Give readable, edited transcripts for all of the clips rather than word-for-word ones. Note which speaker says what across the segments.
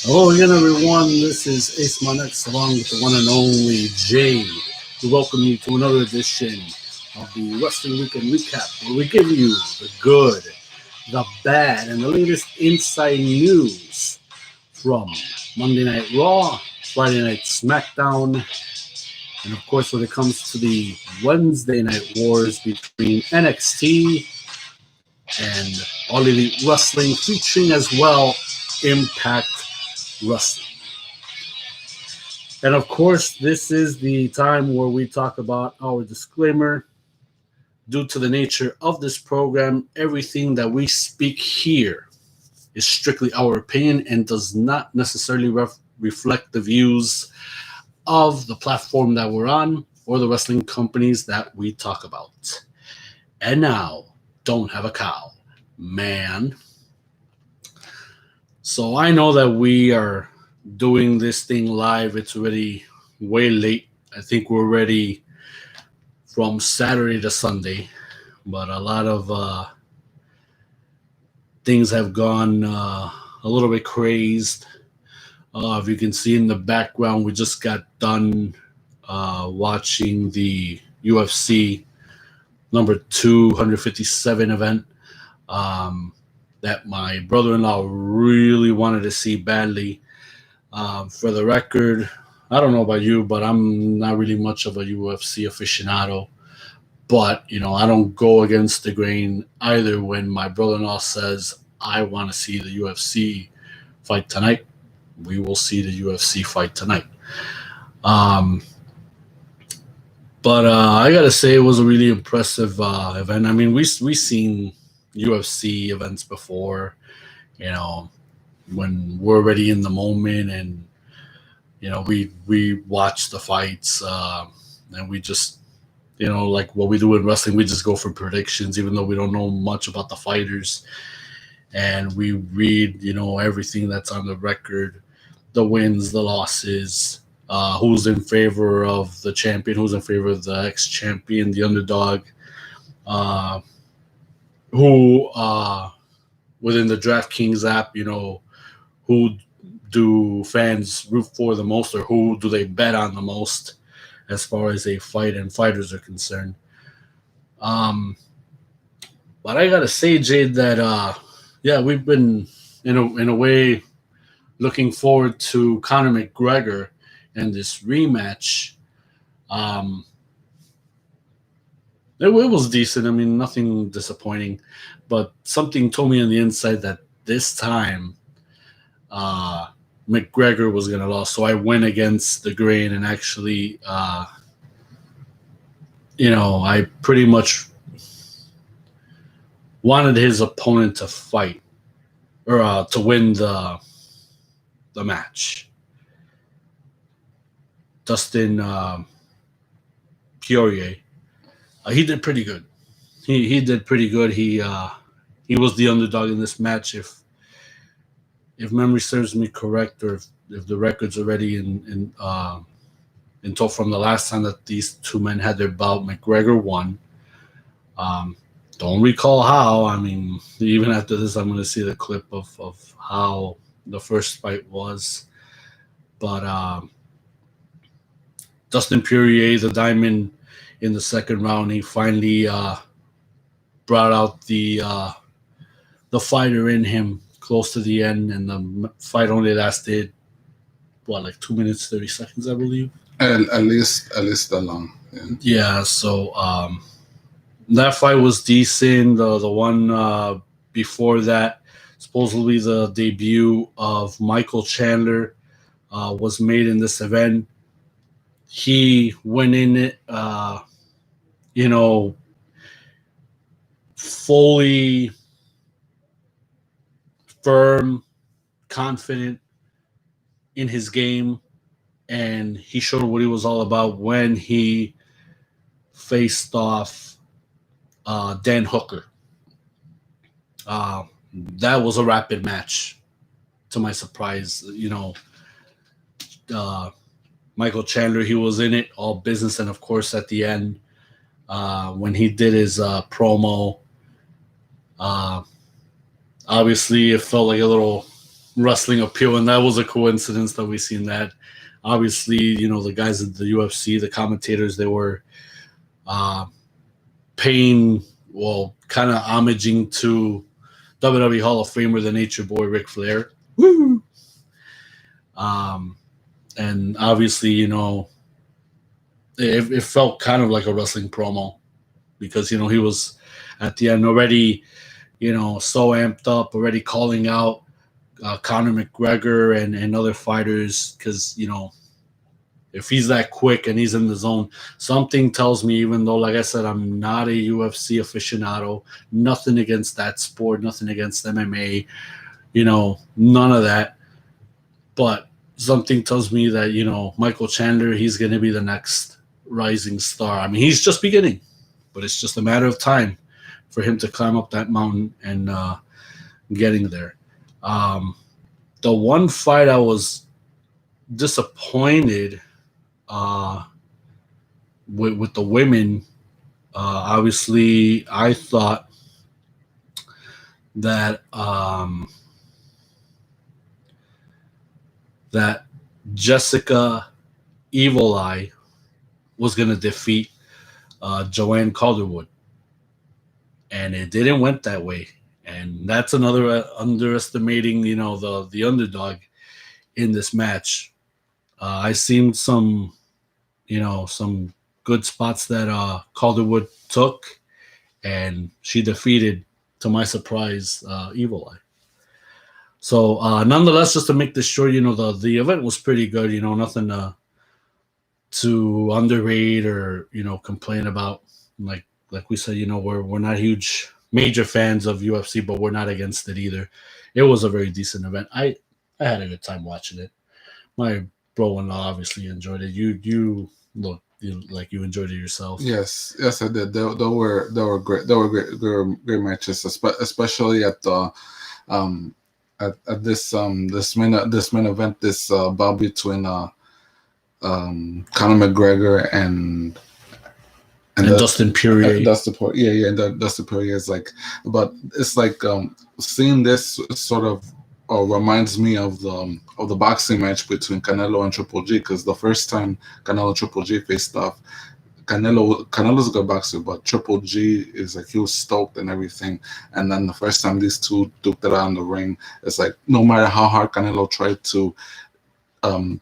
Speaker 1: Hello again, everyone. This is Ace Monex along with the one and only Jade. We welcome you to another edition of the Wrestling Weekend Recap, where we give you the good, the bad, and the latest inside news from Monday Night Raw, Friday Night SmackDown, and of course, when it comes to the Wednesday Night Wars between NXT and All Elite Wrestling, featuring as well Impact Wrestling. And of course, this is the time where we talk about our disclaimer. Due to the nature of this program, everything that we speak here is strictly our opinion and does not necessarily reflect the views of the platform that we're on or the wrestling companies that we talk about. And now, don't have a cow, man. So I know that we are doing this thing live. It's already way late. I think we're ready from Saturday to Sunday, but a lot of things have gone a little bit crazed. If you can see in the background, we just got done watching the UFC number 257 event that my brother-in-law really wanted to see badly. For the record, I don't know about you, but I'm not really much of a UFC aficionado. But, I don't go against the grain either when my brother-in-law says, I want to see the UFC fight tonight. We will see the UFC fight tonight. But I got to say it was a really impressive event. I mean, we've seen UFC events before, when we're already in the moment and, we watch the fights and we just, like what we do in wrestling, we just go for predictions, even though we don't know much about the fighters. And we read, everything that's on the record, the wins, the losses, who's in favor of the champion, who's in favor of the ex-champion, the underdog, who within the DraftKings app, who do fans root for the most, or who do they bet on the most as far as a fight and fighters are concerned. But I gotta say, Jade, that we've been in a way looking forward to Conor McGregor and this rematch. It was decent. I mean, nothing disappointing, but something told me on the inside that this time McGregor was going to lose. So I went against the grain and actually, I pretty much wanted his opponent to fight or to win the match. Dustin Poirier. He did pretty good. He did pretty good. He was the underdog in this match. If memory serves me correct, or if the record's already until from the last time that these two men had their bout, McGregor won. Don't recall how. I mean, even after this, I'm going to see the clip of how the first fight was. But Dustin Poirier, the Diamond, in the second round, he finally brought out the fighter in him close to the end, and the fight only lasted like 2 minutes 30 seconds, I believe.
Speaker 2: At least that long.
Speaker 1: Yeah. So that fight was decent. The one before that, supposedly the debut of Michael Chandler, was made in this event. He went in it, fully firm, confident in his game, and he showed what he was all about when he faced off Dan Hooker. That was a rapid match, to my surprise. Michael Chandler, he was in it, all business, and of course at the end, when he did his promo, obviously it felt like a little wrestling appeal, and that was a coincidence that we seen that. Obviously, the guys at the UFC, the commentators, they were paying, kind of homaging to WWE Hall of Famer, the Nature Boy, Ric Flair. Woo! And obviously, it felt kind of like a wrestling promo because, he was at the end already, so amped up, already calling out Conor McGregor and other fighters because, if he's that quick and he's in the zone, something tells me, even though, like I said, I'm not a UFC aficionado, nothing against that sport, nothing against MMA, none of that. But something tells me that, Michael Chandler, he's going to be the next rising star. I mean, he's just beginning, but it's just a matter of time for him to climb up that mountain and getting there. The one fight I was disappointed with the women, obviously, I thought that that Jessica Evil Eye was going to defeat Joanne Calderwood, and it didn't went that way. And that's another underestimating, the underdog in this match. I seen some good spots that Calderwood took, and she defeated, to my surprise, Evil Eye. So nonetheless, just to make this short, the event was pretty good. Nothing to underrate or complain about. Like we said, we're not huge major fans of UFC, but we're not against it either. It was a very decent event. I had a good time watching it. My bro-in-law obviously enjoyed it. You look like you enjoyed it yourself.
Speaker 2: Yes, I did. They were great. They were great matches, especially at the at this main event, this bout between Conor McGregor and
Speaker 1: Dustin Poirier.
Speaker 2: Dustin Poirier is like, but it's like seeing this sort of reminds me of the boxing match between Canelo and Triple G, because the first time Canelo and Triple G faced off, Canelo's a good boxer, but Triple G is like, he was stoked and everything. And then the first time these two duked it out in the ring, it's like no matter how hard Canelo tried to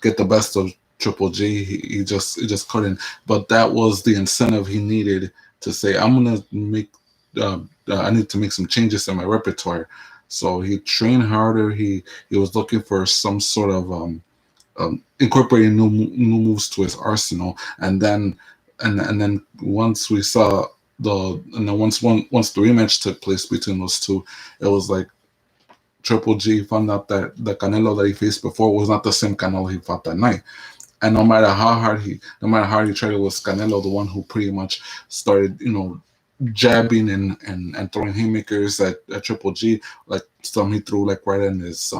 Speaker 2: get the best of Triple G, he just couldn't. But that was the incentive he needed to say, I'm gonna make I need to make some changes in my repertoire. So he trained harder. He was looking for some sort of incorporating new moves to his arsenal. And then once we saw once the rematch took place between those two, it was like Triple G found out that the Canelo that he faced before was not the same Canelo he fought that night. And no matter how hard he tried, it was Canelo, the one who pretty much started, jabbing and throwing haymakers at Triple G. Like some he threw like right in his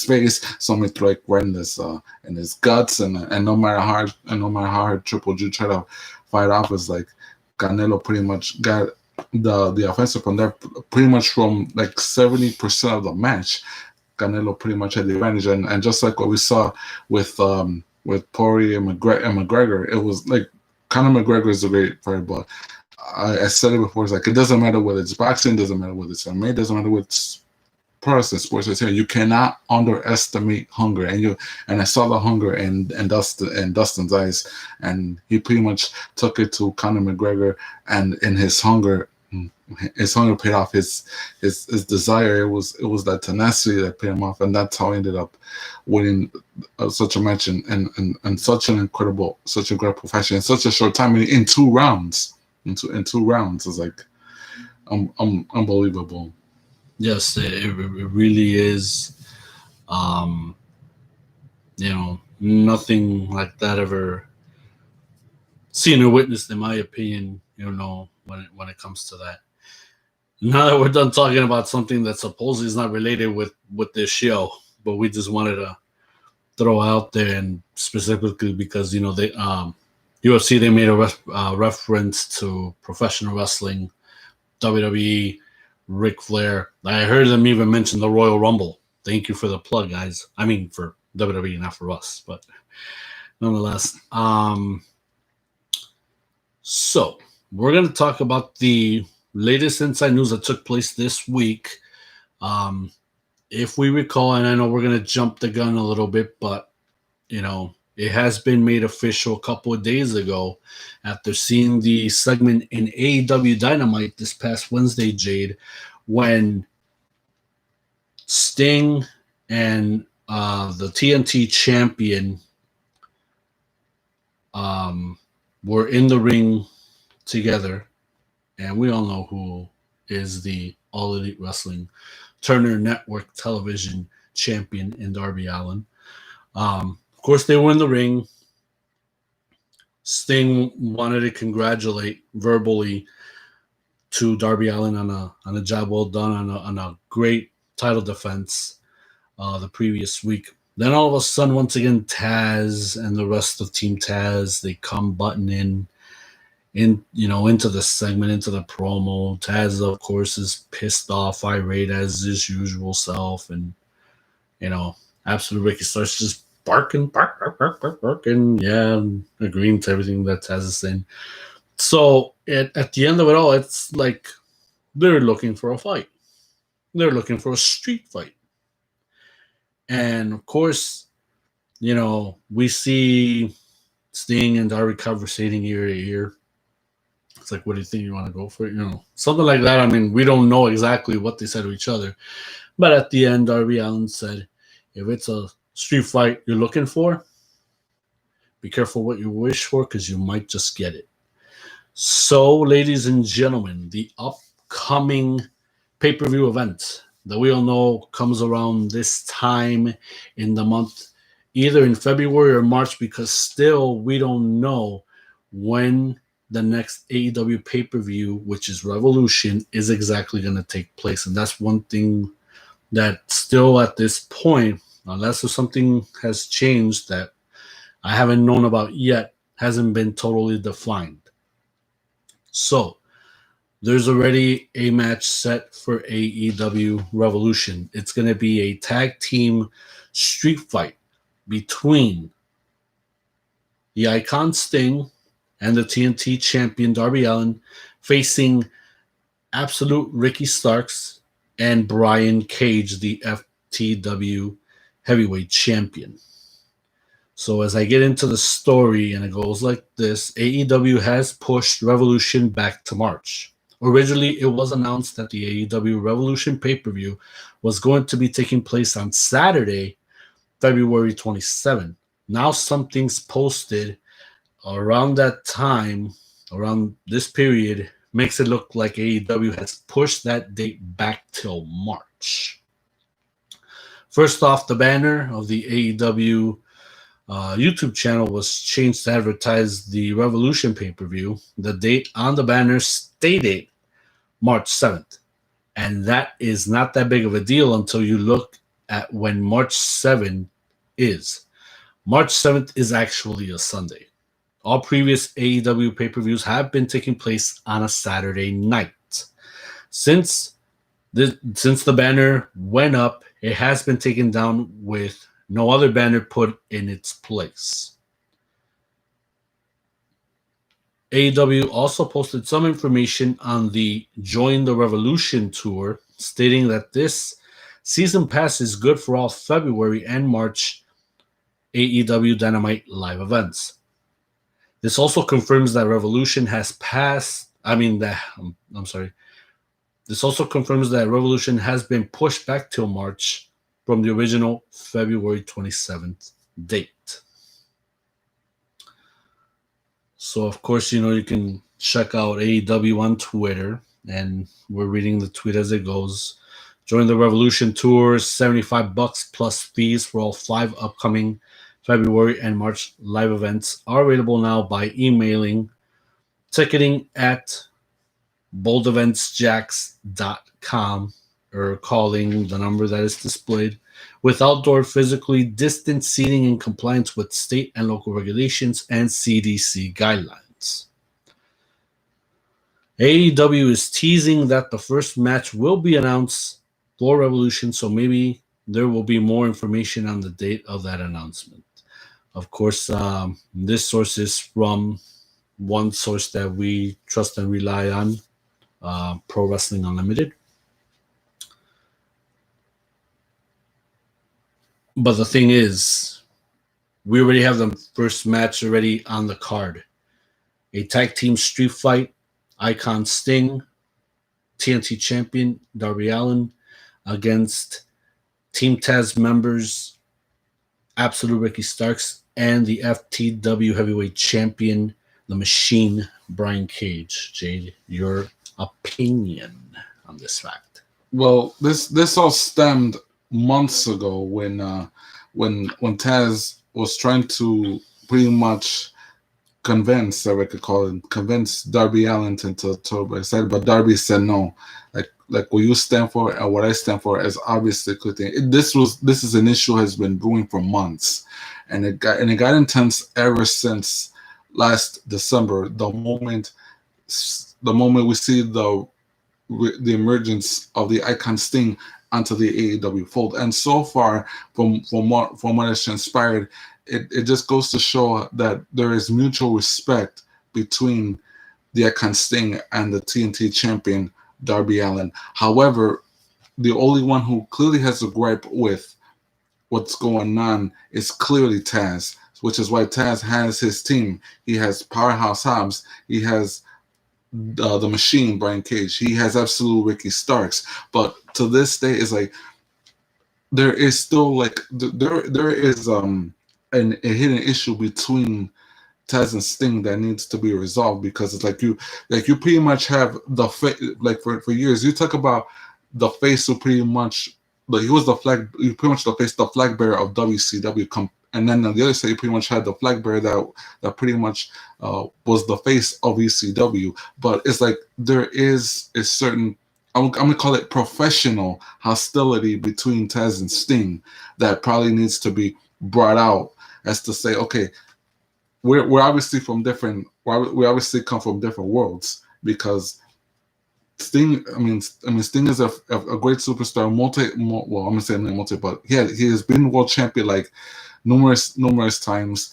Speaker 2: face, some he threw like right in his guts, and no matter how hard Triple G tried to fight off, it's like Canelo pretty much got the offensive from there. Pretty much from like 70% of the match, Canelo pretty much had the advantage, and just like what we saw with Poirier and McGregor, it was like Conor McGregor is a great fighter, but I said it before, it's like it doesn't matter whether it's boxing, doesn't matter whether it's MMA, doesn't matter what Protestant sports is here. You cannot underestimate hunger, and I saw the hunger in Dustin's eyes, and he pretty much took it to Conor McGregor, and in his hunger paid off. His desire, it was that tenacity that paid him off, and that's how he ended up winning such a match in such an incredible fashion in such a short time, in 2 rounds. In two rounds, it's like unbelievable.
Speaker 1: Yes, it really is. Nothing like that ever seen or witnessed, in my opinion. When it comes to that. Now that we're done talking about something that supposedly is not related with this show, but we just wanted to throw out there, and specifically because they UFC, they made a reference to professional wrestling, WWE, Ric Flair. I heard them even mention the Royal Rumble. thank you for the plug, guys. I mean, for WWE, not for us, but nonetheless. So we're going to talk about the latest inside news that took place this week. If we recall, and I know we're going to jump the gun a little bit, but it has been made official a couple of days ago after seeing the segment in AEW Dynamite this past Wednesday, Jade, when Sting and the TNT champion were in the ring together. And we all know who is the All Elite Wrestling Turner Network television champion in Darby Allin. Of course, they were in the ring. Sting wanted to congratulate verbally to Darby Allin on a job well done, on a great title defense the previous week. Then all of a sudden, once again, Taz and the rest of Team Taz, they come butting into the segment, into the promo. Taz, of course, is pissed off, irate as his usual self, and Absolute Ricky starts just barking, agreeing to everything that Taz is saying. So at the end of it all, it's like they're looking for a fight. They're looking for a street fight. And of course, we see Sting and Darby conversating ear to ear. It's like, what do you think? You want to go for it? Something like that. I mean, we don't know exactly what they said to each other. But at the end, Darby Allin said, if it's a street fight you're looking for, be careful what you wish for because you might just get it. So, ladies and gentlemen, the upcoming pay-per-view event that we all know comes around this time in the month, either in February or March, because still we don't know when the next AEW pay-per-view, which is Revolution, is exactly going to take place. And that's one thing that still at this point, unless something has changed that I haven't known about yet, hasn't been totally defined. So, there's already a match set for AEW Revolution. It's going to be a tag team street fight between the Icon Sting and the TNT champion Darby Allin facing Absolute Ricky Starks and Brian Cage, the FTW heavyweight champion. So as I get into the story, and it goes like this, AEW has pushed Revolution back to March. Originally, it was announced that the AEW Revolution pay-per-view was going to be taking place on Saturday, February 27. Now something's posted around that time, around this period, makes it look like AEW has pushed that date back till March. First off, the banner of the AEW YouTube channel was changed to advertise the Revolution pay-per-view. The date on the banner stated March 7th. And that is not that big of a deal until you look at when March 7th is. March 7th is actually a Sunday. All previous AEW pay-per-views have been taking place on a Saturday night. Since the banner went up, it has been taken down with no other banner put in its place. AEW also posted some information on the Join the Revolution tour, stating that this season pass is good for all February and March AEW Dynamite live events. This also confirms that Revolution has passed. This also confirms that Revolution has been pushed back till March from the original February 27th date. So, of course, you can check out AEW on Twitter, and we're reading the tweet as it goes. Join the Revolution tour, $75 plus fees for all 5 upcoming February and March live events are available now by emailing ticketing at boldeventsjacks.com or calling the number that is displayed with outdoor physically distant seating in compliance with state and local regulations and CDC guidelines. AEW is teasing that the first match will be announced for Revolution, so maybe there will be more information on the date of that announcement. Of course, this source is from one source that we trust and rely on, Pro Wrestling Unlimited. But the thing is, we already have the first match already on the card. A tag team street fight, Icon Sting, TNT champion Darby Allin against Team Taz members Absolute Ricky Starks and the FTW heavyweight champion, the Machine, Brian Cage. Jade, your opinion on this fact?
Speaker 2: Well, this all stemmed months ago when Taz was trying to pretty much convince, I could call it, convince Darby Allin to side, but Darby said no. Like what you stand for and what I stand for is obviously good thing. This is an issue has been brewing for months, and it got intense ever since last December. The moment we see the emergence of the Icon Sting onto the AEW fold, and so far from what has transpired, it just goes to show that there is mutual respect between the Icon Sting and the TNT champion Darby Allin. However, the only one who clearly has a gripe with what's going on is clearly Taz, which is why Taz has his team. He has Powerhouse Hobbs. He has the Machine, Brian Cage. He has Absolute Ricky Starks. But to this day, is like there is still like there is a hidden issue between Taz and Sting that needs to be resolved, because it's like you pretty much have the like for years you talk about the face who pretty much he was the flag, you pretty much the flag bearer of WCW, and then on the other side you pretty much had the flag bearer that pretty much was the face of ECW. But it's like there is a certain, I'm gonna call it professional hostility between Taz and Sting that probably needs to be brought out, as to say, okay, we're obviously from different. We obviously come from different worlds, because Sting. I mean, Sting is a great superstar. Well, I'm gonna say multi, but he has been world champion like numerous times.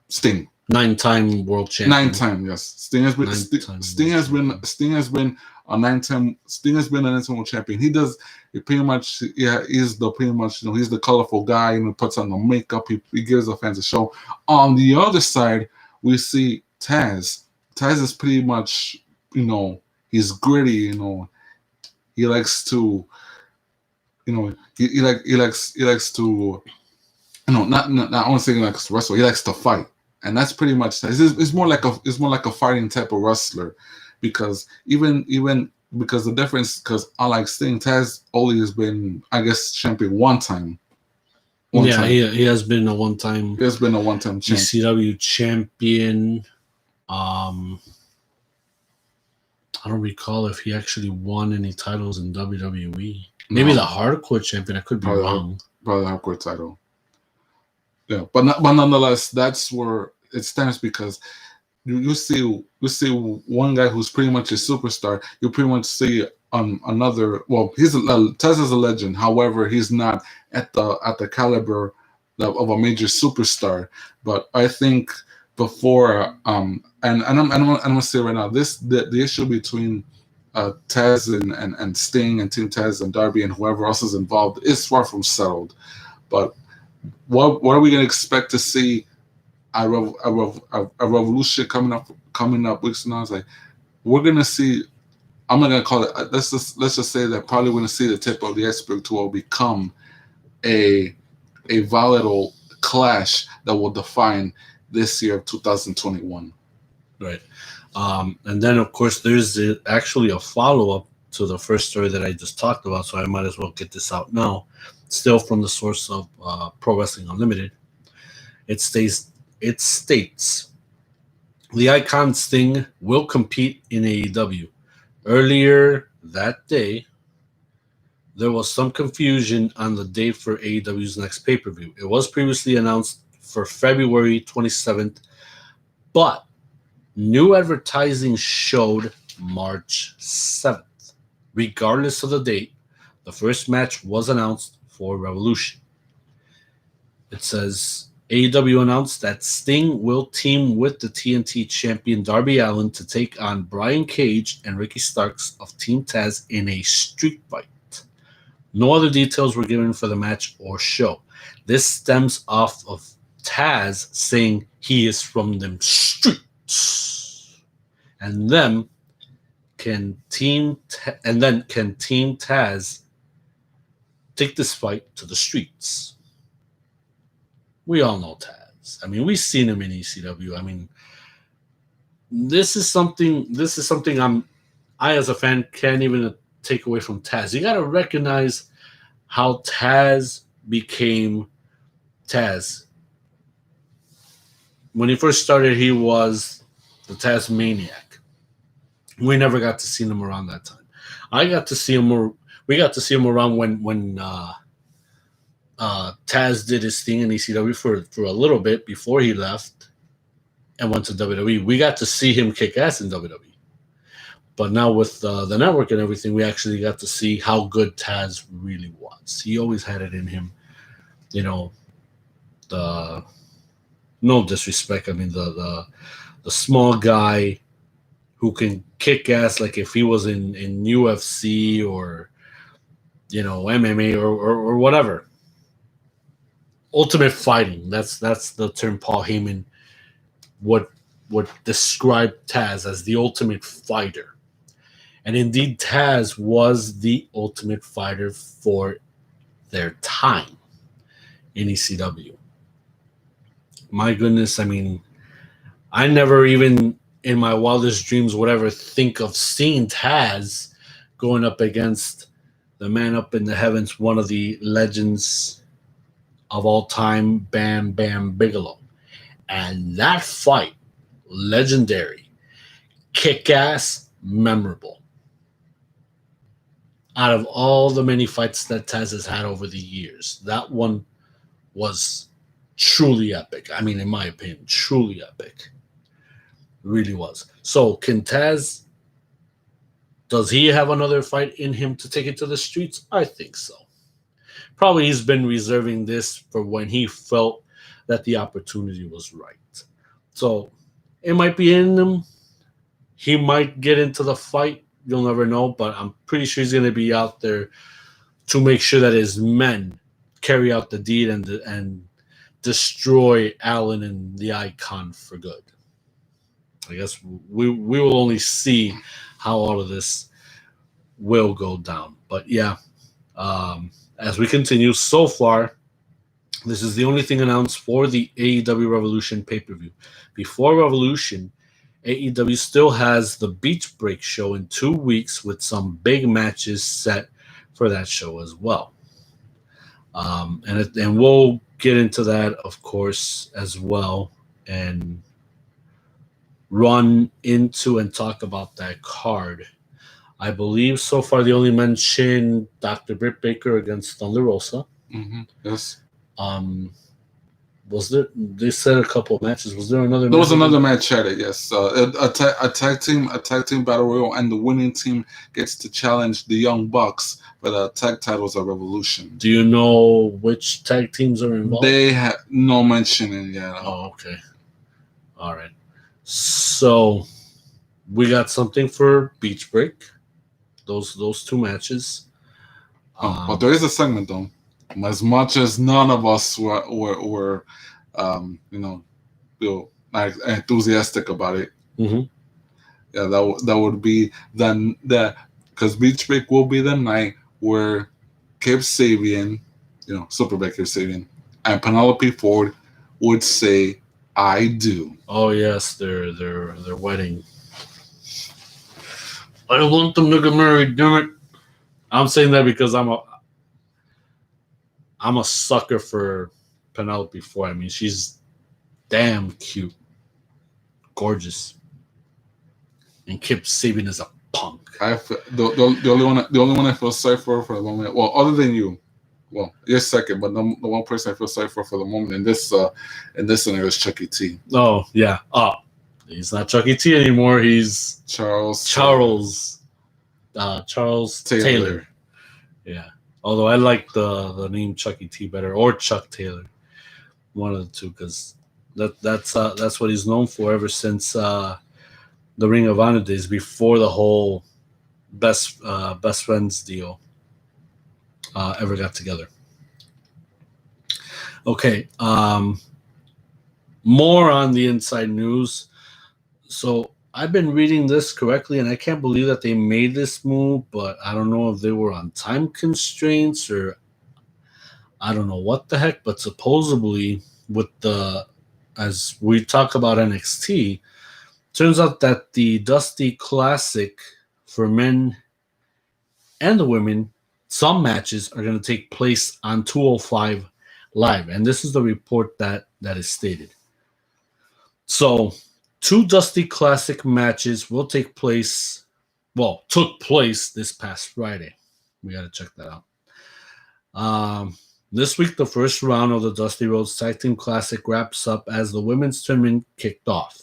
Speaker 1: Sting. 9-time world champion.
Speaker 2: 9 times, yes. Sting has been a 9-time world champion. He pretty much, he's the colorful guy, and he puts on the makeup. He gives the fans a show. On the other side, we see Taz. Taz is pretty much, he's gritty. He likes to, he likes to, not I want to say he likes to wrestle. He likes to fight. And that's pretty much it's more like a fighting type of wrestler, because even because the difference, because unlike Sting, Taz only has been, I guess, champion one time.
Speaker 1: He has been a one-time.
Speaker 2: He has been a one-time
Speaker 1: ECW champion. I don't recall if he actually won any titles in WWE. Maybe the Hardcore champion. I could be wrong.
Speaker 2: Probably the Hardcore title. Yeah, but nonetheless, that's where it stands, because you see one guy who's pretty much a superstar. You pretty much see another. Well, Taz is a legend. However, he's not at the caliber of a major superstar. But I think before and I'm gonna say right now, the issue between Taz and Sting and Team Taz and Darby and whoever else is involved is far from settled. But what are we gonna expect to see a revolution coming up weeks from now? It's like we're gonna see. I'm not gonna call it. Let's just say that probably we're gonna see the tip of the iceberg to what will become a volatile clash that will define this year of 2021.
Speaker 1: Right, and then of course there's actually a follow-up to the first story that I just talked about, so I might as well get this out now. Still from the source of Pro Wrestling Unlimited. It states the Icon Sting will compete in AEW. Earlier that day, there was some confusion on the date for AEW's next pay-per-view. It was previously announced for February 27th, but new advertising showed March 7th. Regardless of the date, the first match was announced for Revolution. It says, AEW announced that Sting will team with the TNT champion Darby Allin to take on Brian Cage and Ricky Starks of Team Taz in a street fight. No other details were given for the match or show. This stems off of Taz saying he is from them streets. And then can Team Taz take this fight to the streets? We all know Taz. I mean, we've seen him in ECW. I mean, this is something I as a fan can't even take away from Taz. You got to recognize how Taz became Taz. When he first started, he was the Taz Maniac. We never got to see him around that time. We got to see him around when Taz did his thing in ECW for a little bit before he left and went to WWE. We got to see him kick ass in WWE. But now with the network and everything, we actually got to see how good Taz really was. He always had it in him. You know, no disrespect. I mean, the small guy who can kick ass, like if he was in UFC or, you know, MMA or whatever. Ultimate fighting. That's the term Paul Heyman would describe Taz as, the ultimate fighter. And indeed, Taz was the ultimate fighter for their time in ECW. My goodness, I mean, I never even in my wildest dreams would ever think of seeing Taz going up against the man up in the heavens, one of the legends of all time, Bam Bam Bigelow. And that fight, legendary, kick-ass, memorable. Out of all the many fights that Taz has had over the years, that one was truly epic. I mean, in my opinion, truly epic. It really was. So, can Taz, does he have another fight in him to take it to the streets? I think so. Probably he's been reserving this for when he felt that the opportunity was right. So, it might be in him. He might get into the fight. You'll never know, but I'm pretty sure he's going to be out there to make sure that his men carry out the deed and destroy Allin and the Icon for good. I guess we will only see how all of this will go down. But yeah, as we continue, so far, this is the only thing announced for the AEW Revolution pay-per-view. Before Revolution, AEW still has the Beach Break show in 2 weeks with some big matches set for that show as well. And we'll get into that, of course, as well, and run into and talk about that card. I believe so far they only mentioned Dr. Britt Baker against Thunder Rosa.
Speaker 2: Mm-hmm. Yes.
Speaker 1: Was there? They said a couple of matches. Was there another?
Speaker 2: There was another match at it. Yes, a tag team battle royal, and the winning team gets to challenge the Young Bucks for the tag titles of Revolution.
Speaker 1: Do you know which tag teams are involved?
Speaker 2: They have no mentioning yet.
Speaker 1: Oh, okay. All right. So we got something for Beach Break. Those two matches.
Speaker 2: But there is a segment though. As much as none of us were enthusiastic about it.
Speaker 1: Mm-hmm.
Speaker 2: Yeah, that would be then that because Beach Break will be the night where Kip Sabian, Superbad Kip Sabian, and Penelope Ford would say, "I do." Oh yes, their wedding. I don't want them to get married, damn it. I'm saying that because I'm a sucker for Penelope Ford. I mean, she's damn cute, gorgeous, and Kip Sabian is a punk. The only one I feel sorry for the moment. Well, other than you, well, you're second, but the one person I feel sorry for the moment in this scenario is Chucky T. Oh yeah. He's not Chucky T anymore. He's Charles Taylor. Yeah.
Speaker 1: Although I like the name Chucky T better, or Chuck Taylor, one of the two, because that's what he's known for ever since the Ring of Honor days, before the whole best friends deal ever got together. Okay, more on the inside news. So I've been reading this correctly, and I can't believe that they made this move, but I don't know if they were on time constraints or I don't know what the heck. But supposedly, with as we talk about NXT, turns out that the Dusty Classic for men and the women, some matches are going to take place on 205 Live, and this is the report that is stated. So, two Dusty Classic matches will take place. Well, took place this past Friday. We got to check that out. This week, the first round of the Dusty Rhodes Tag Team Classic wraps up as the women's tournament kicked off.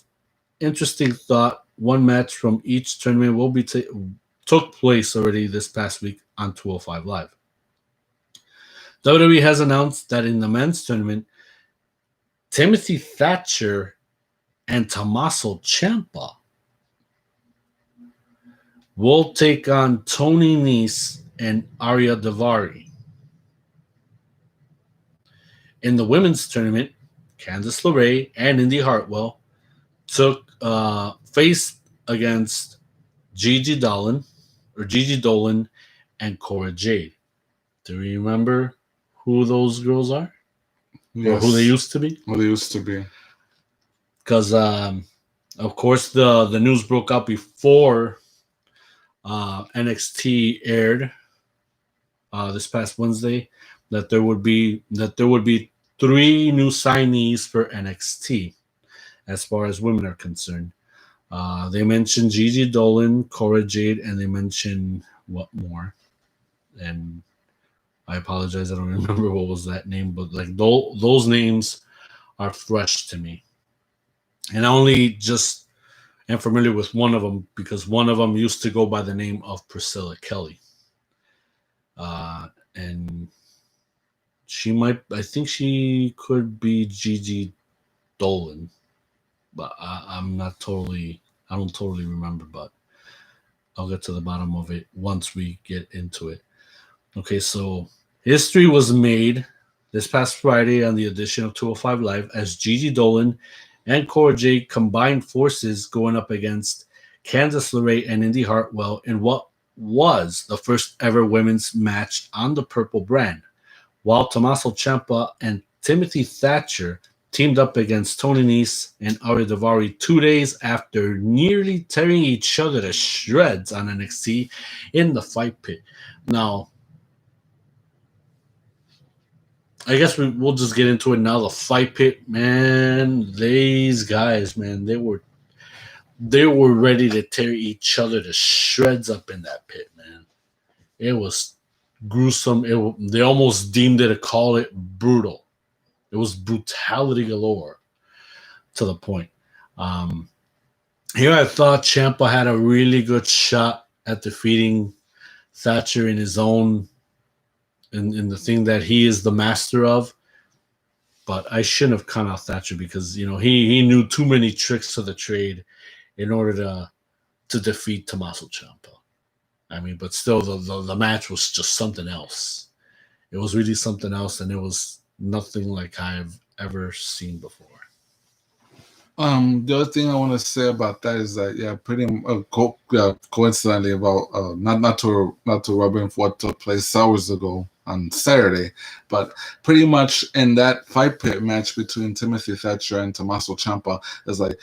Speaker 1: Interesting thought. One match from each tournament will be took place already this past week on 205 Live. WWE has announced that in the men's tournament, Timothy Thatcher and Tommaso Ciampa will take on Tony Nese and Arya Daivari. In the women's tournament, Candice LeRae and Indy Hartwell took faced against Gigi Dolan and Cora Jade. Do you remember who those girls are? Yes. Or who they used to be?
Speaker 2: Who they used to be.
Speaker 1: Because, of course, the news broke out before NXT aired this past Wednesday that there would be 3 new signees for NXT as far as women are concerned. They mentioned Gigi Dolan, Cora Jade, and they mentioned what more? And I apologize, I don't remember what was that name, but like those names are fresh to me. And I only just am familiar with one of them because one of them used to go by the name of Priscilla Kelly. And I think she could be Gigi Dolan, but I don't totally remember, but I'll get to the bottom of it once we get into it. Okay, so history was made this past Friday on the edition of 205 Live as Gigi Dolan and Cora Jade combined forces going up against Candice LeRae and Indy Hartwell in what was the first ever women's match on the Purple brand, while Tommaso Ciampa and Timothy Thatcher teamed up against Tony Nese and Arya Daivari 2 days after nearly tearing each other to shreds on NXT in the Fight Pit. Now, I guess we'll just get into it now. The Fight Pit, man, these guys, man, they were ready to tear each other to shreds up in that pit, man. It was gruesome. They almost deemed it to call it brutal. It was brutality galore to the point. Here I thought Ciampa had a really good shot at defeating Thatcher in his own in the thing that he is the master of. But I shouldn't have cut out Thatcher because, he knew too many tricks of the trade in order to defeat Tommaso Ciampa. I mean, but still, the match was just something else. It was really something else, and it was nothing like I've ever seen before.
Speaker 2: The other thing I want to say about that is that coincidentally about not to rub in for what took place hours ago on Saturday, but pretty much in that Fight Pit match between Timothy Thatcher and Tommaso Ciampa is like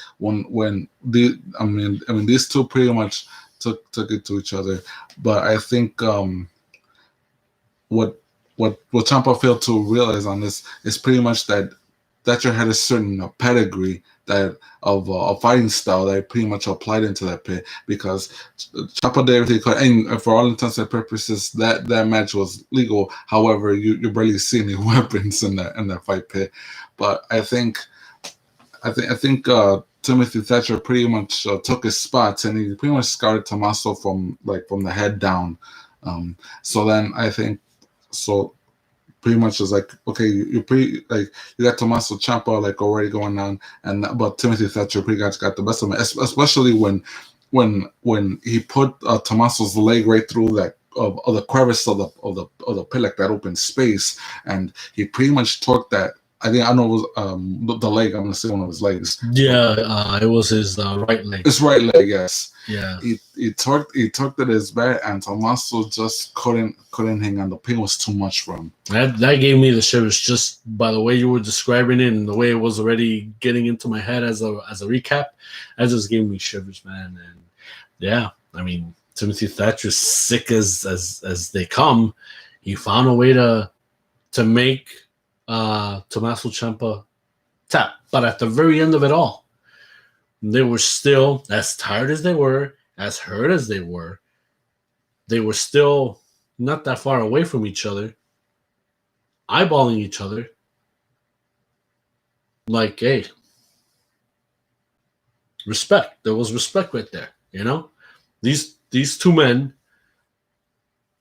Speaker 2: these two pretty much took it to each other, but I think what Ciampa failed to realize on this is pretty much that Thatcher had a certain pedigree that of a fighting style that pretty much applied into that pit, because Ciampa did everything he could, and for all intents and purposes, that match was legal. However, you barely see any weapons in that Fight Pit. But I think Timothy Thatcher pretty much took his spots, and he pretty much scouted Tommaso from the head down. So then I think So pretty much is like, okay, you got Tommaso Ciampa like already going on, but Timothy Thatcher pretty much got the best of him, especially when he put Tommaso's leg right through that of the crevice of the pit, like that open space, and he pretty much torqued that. I know it was the leg. I'm gonna say one of his legs.
Speaker 1: Yeah, it was his right leg.
Speaker 2: His right leg, yes.
Speaker 1: Yeah.
Speaker 2: He torqued it as bad, and Tommaso just couldn't hang on. The pain was too much for him.
Speaker 1: That gave me the shivers just by the way you were describing it and the way it was already getting into my head as a recap. That just gave me shivers, man. And yeah, I mean, Timothy Thatcher's sick as they come. He found a way to make Tommaso Ciampa tap, but at the very end of it all, they were still, as tired as they were, as hurt as they were still not that far away from each other, eyeballing each other like, hey, respect. There was respect right there, you know? These two men,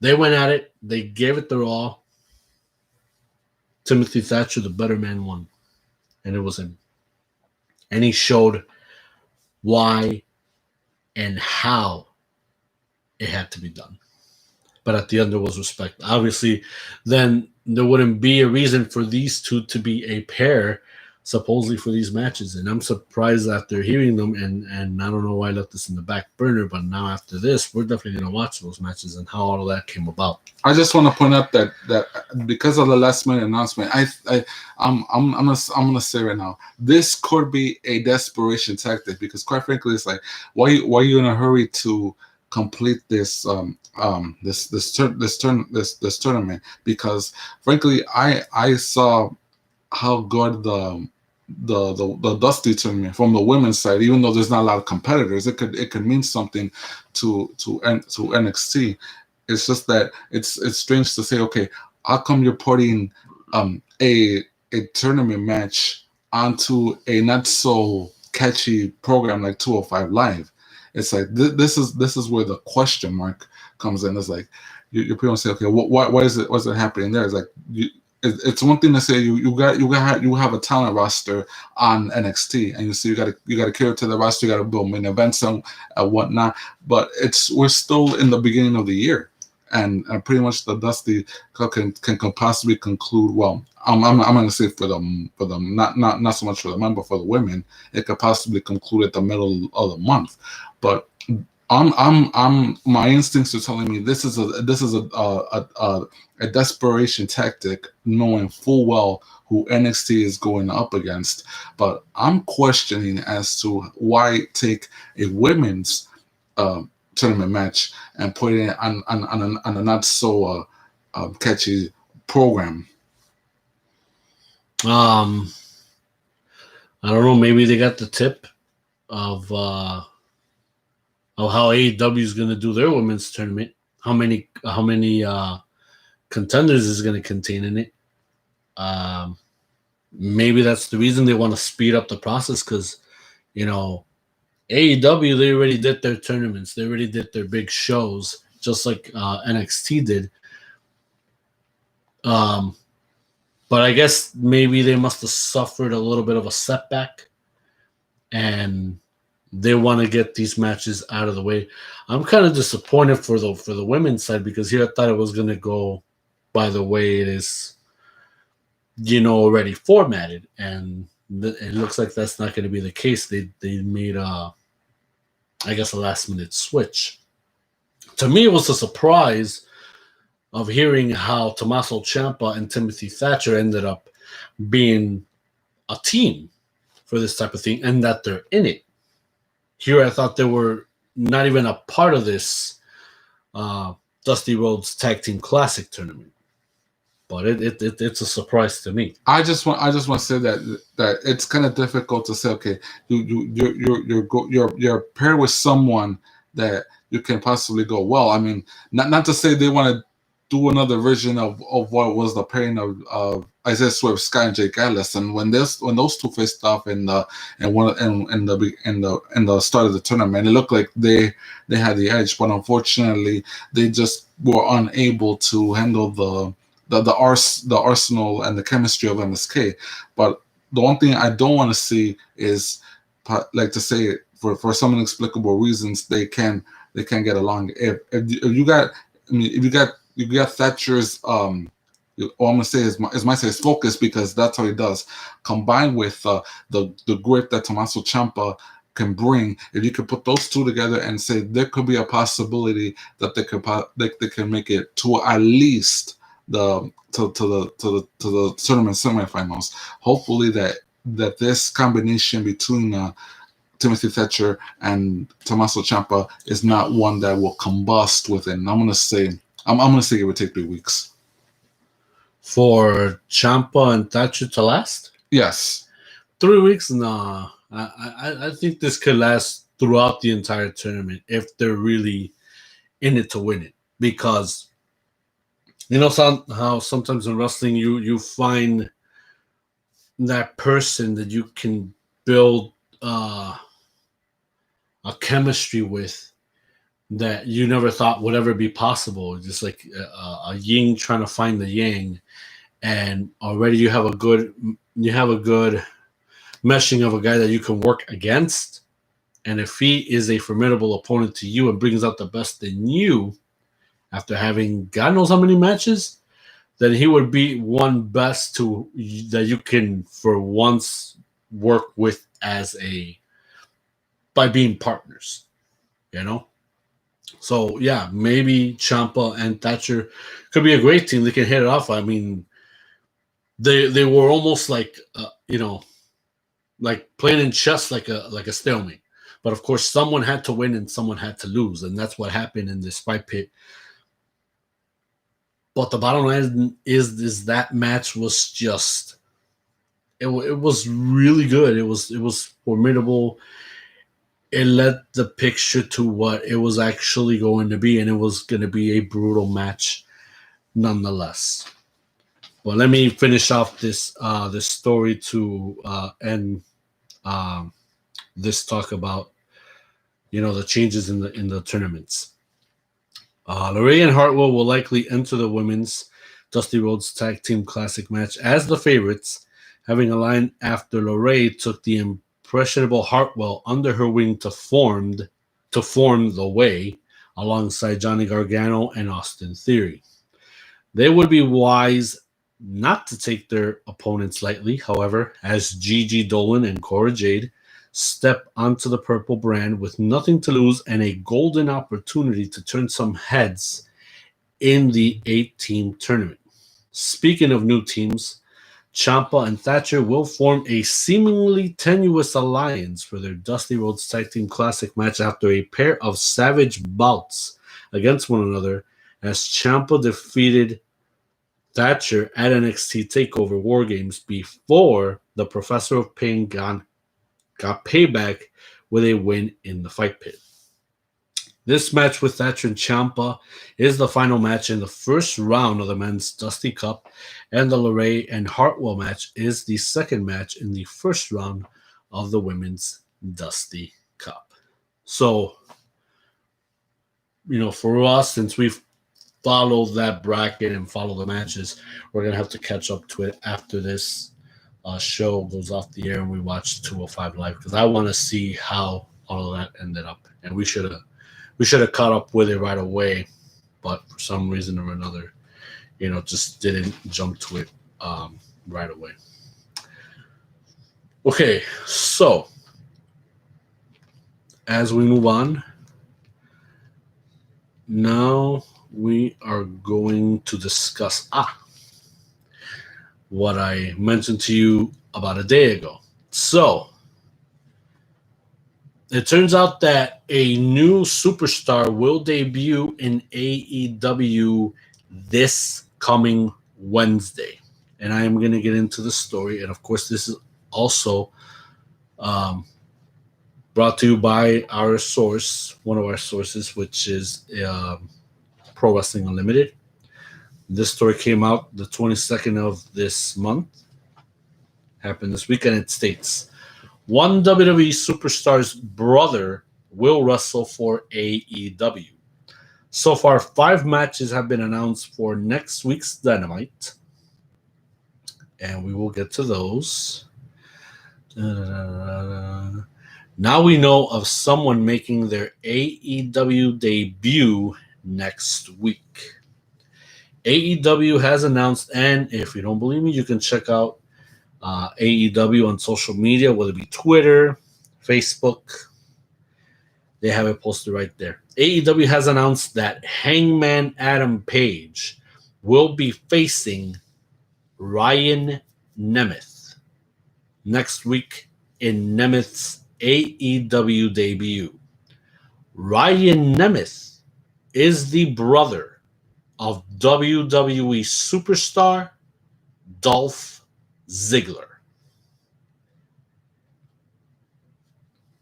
Speaker 1: they went at it. They gave it their all. Timothy Thatcher, the better man, won. And it was him. And he showed why and how it had to be done. But at the end, there was respect. Obviously, then there wouldn't be a reason for these two to be a pair, supposedly, for these matches. And I'm surprised after hearing them, and I don't know why I left this in the back burner, but now after this, we're definitely going to watch those matches and how all of that came about.
Speaker 2: I just want to point out that because of the last minute announcement, I'm gonna say right now, this could be a desperation tactic, because quite frankly, it's like, why are you in a hurry to complete this tournament? Because frankly, I saw how good the Dusty tournament from the women's side, even though there's not a lot of competitors, it could mean something to NXT. It's just that it's strange to say, okay, how come you're putting a tournament match onto a not so catchy program like 205 Live? It's like this is where the question mark comes in. It's like you people say, okay, why is it happening there? It's like it's one thing to say you have a talent roster on NXT, and you see you got to cater to the roster, you got to build main events and whatnot. But we're still in the beginning of the year, and pretty much the Dusty can possibly conclude. Well, I'm going to say for them, not so much for the men, but for the women, it could possibly conclude at the middle of the month. But my instincts are telling me this is a desperation tactic, knowing full well who NXT is going up against. But I'm questioning as to why take a women's tournament match and put it on a not so catchy program.
Speaker 1: I don't know. Maybe they got the tip of how AEW is going to do their women's tournament. How many contenders is going to contain in it? Maybe that's the reason they want to speed up the process, because AEW, they already did their tournaments, they already did their big shows, just like NXT did. But I guess maybe they must have suffered a little bit of a setback, and they want to get these matches out of the way. I'm kind of disappointed for the women's side, because here I thought it was going to go by the way it is, already formatted, and it looks like that's not going to be the case. They made I guess a last minute switch. To me, it was a surprise of hearing how Tommaso Ciampa and Timothy Thatcher ended up being a team for this type of thing, and that they're in it. Here, I thought they were not even a part of this Dusty Rhodes Tag Team Classic tournament, but it's a surprise to me.
Speaker 2: I just want to say that it's kind of difficult to say, okay, you're paired with someone that you can possibly go, well, I mean, not to say they want to do another version of what was the pairing of Isaiah Swerve, Sky, and Jake Atlas, and when those two faced off in the start of the tournament, it looked like they had the edge, but unfortunately they just were unable to handle the the arsenal and the chemistry of MSK. But the one thing I don't want to see is, like to say, for some inexplicable reasons they can get along. If you got, I mean, if you got Thatcher's all I'm gonna say is might say his focus, because that's how he does, combined with the grit that Tommaso Ciampa can bring. If you could put those two together and say there could be a possibility that they can make it to at least the tournament semifinals. Hopefully that this combination between Timothy Thatcher and Tommaso Ciampa is not one that will combust within. I'm gonna say it would take 3 weeks.
Speaker 1: For Ciampa and Thatcher to last?
Speaker 2: Yes.
Speaker 1: 3 weeks? Nah. I think this could last throughout the entire tournament if they're really in it to win it. Because, you know how sometimes in wrestling you find that person that you can build a chemistry with that you never thought would ever be possible. Just like a yin trying to find the yang, and already you have a good meshing of a guy that you can work against. And if he is a formidable opponent to you and brings out the best in you after having God knows how many matches, then he would be one best that you can for once work with by being partners, you know? So yeah, maybe Ciampa and Thatcher could be a great team. They can hit it off. I mean, they were almost like like playing in chess, like a stalemate. But of course, someone had to win and someone had to lose, and that's what happened in this fight pit. But the bottom line is that match was just it was really good. It was formidable. It led the picture to what it was actually going to be, and it was going to be a brutal match nonetheless. But let me finish off this story to end this talk about the changes in the tournaments. LeRae and Hartwell will likely enter the women's Dusty Rhodes Tag Team Classic match as the favorites, having aligned after LeRae took the impressionable Hartwell under her wing to form the Way alongside Johnny Gargano and Austin Theory. They would be wise not to take their opponents lightly, however, as Gigi Dolan and Cora Jade step onto the purple brand with nothing to lose and a golden opportunity to turn some heads in the 8-team tournament. Speaking of new teams, Ciampa and Thatcher will form a seemingly tenuous alliance for their Dusty Rhodes Tag Team Classic match after a pair of savage bouts against one another, as Ciampa defeated Thatcher at NXT TakeOver War Games before the Professor of Pain got payback with a win in the fight pit. This match with Thatcher and Ciampa is the final match in the first round of the men's Dusty Cup, and the LeRae and Hartwell match is the second match in the first round of the women's Dusty Cup. So, for us, since we've followed that bracket and follow the matches, we're going to have to catch up to it after this show goes off the air and we watch 205 Live, because I want to see how all of that ended up. And we should have caught up with it right away, but for some reason or another, just didn't jump to it right away. Okay, so as we move on, now we are going to discuss what I mentioned to you about a day ago. So it turns out that a new superstar will debut in AEW this coming Wednesday. And I am going to get into the story. And of course, this is also brought to you by our source, one of our sources, which is Pro Wrestling Unlimited. This story came out the 22nd of this month. Happened this weekend. It states, one WWE superstar's brother will wrestle for AEW. So far, 5 matches have been announced for next week's Dynamite. And we will get to those. Now we know of someone making their AEW debut next week. AEW has announced, and if you don't believe me, you can check out AEW on social media, whether it be Twitter, Facebook. They have it posted right there. AEW has announced that Hangman Adam Page will be facing Ryan Nemeth next week in Nemeth's AEW debut. Ryan Nemeth is the brother of WWE superstar Dolph Ziggler.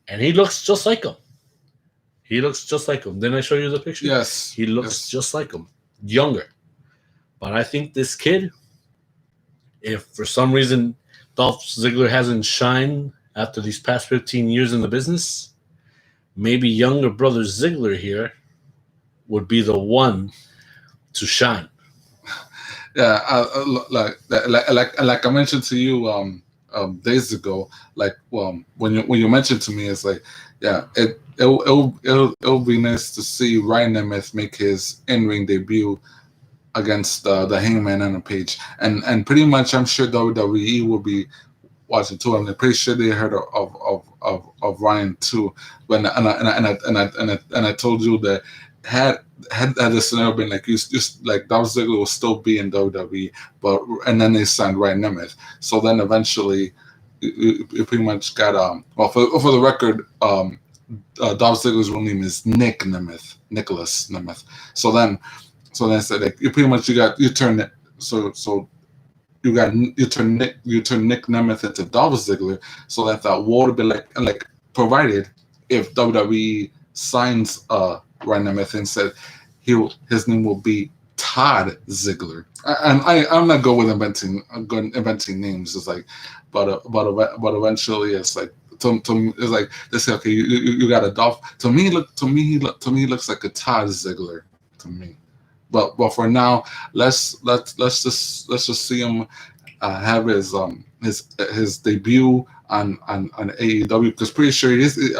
Speaker 1: And he looks just like him. Didn't I show you the picture?
Speaker 2: Yes.
Speaker 1: He looks just like him. Younger. But I think this kid, if for some reason Dolph Ziggler hasn't shined after these past 15 years in the business, maybe younger brother Ziggler here would be the one to shine.
Speaker 2: Yeah, like I mentioned to you days ago, like when you mentioned to me, it's like, yeah, it'll be nice to see Ryan Nemeth make his in-ring debut against the Hangman and a Page, and pretty much I'm sure WWE will be watching too. I'm pretty sure they heard of Ryan too. And I told you that had the scenario been like just like Dolph Ziggler will still be in WWE, and then they signed Ryan Nemeth. So then eventually, you pretty much got for the record, Dolph Ziggler's real name is Nicholas Nemeth. So then I said like you turn Nick Nemeth into Dolph Ziggler, so that would have been like provided if WWE signs Ryan Nemeth and said his name will be Todd Ziggler. And I'm not good with inventing names. It's like, but eventually it's like it's like they say, okay, you got a Dolph. To me, he looks like a Todd Ziggler to me. But for now, let's just see him have his debut on AEW, because pretty sure he is we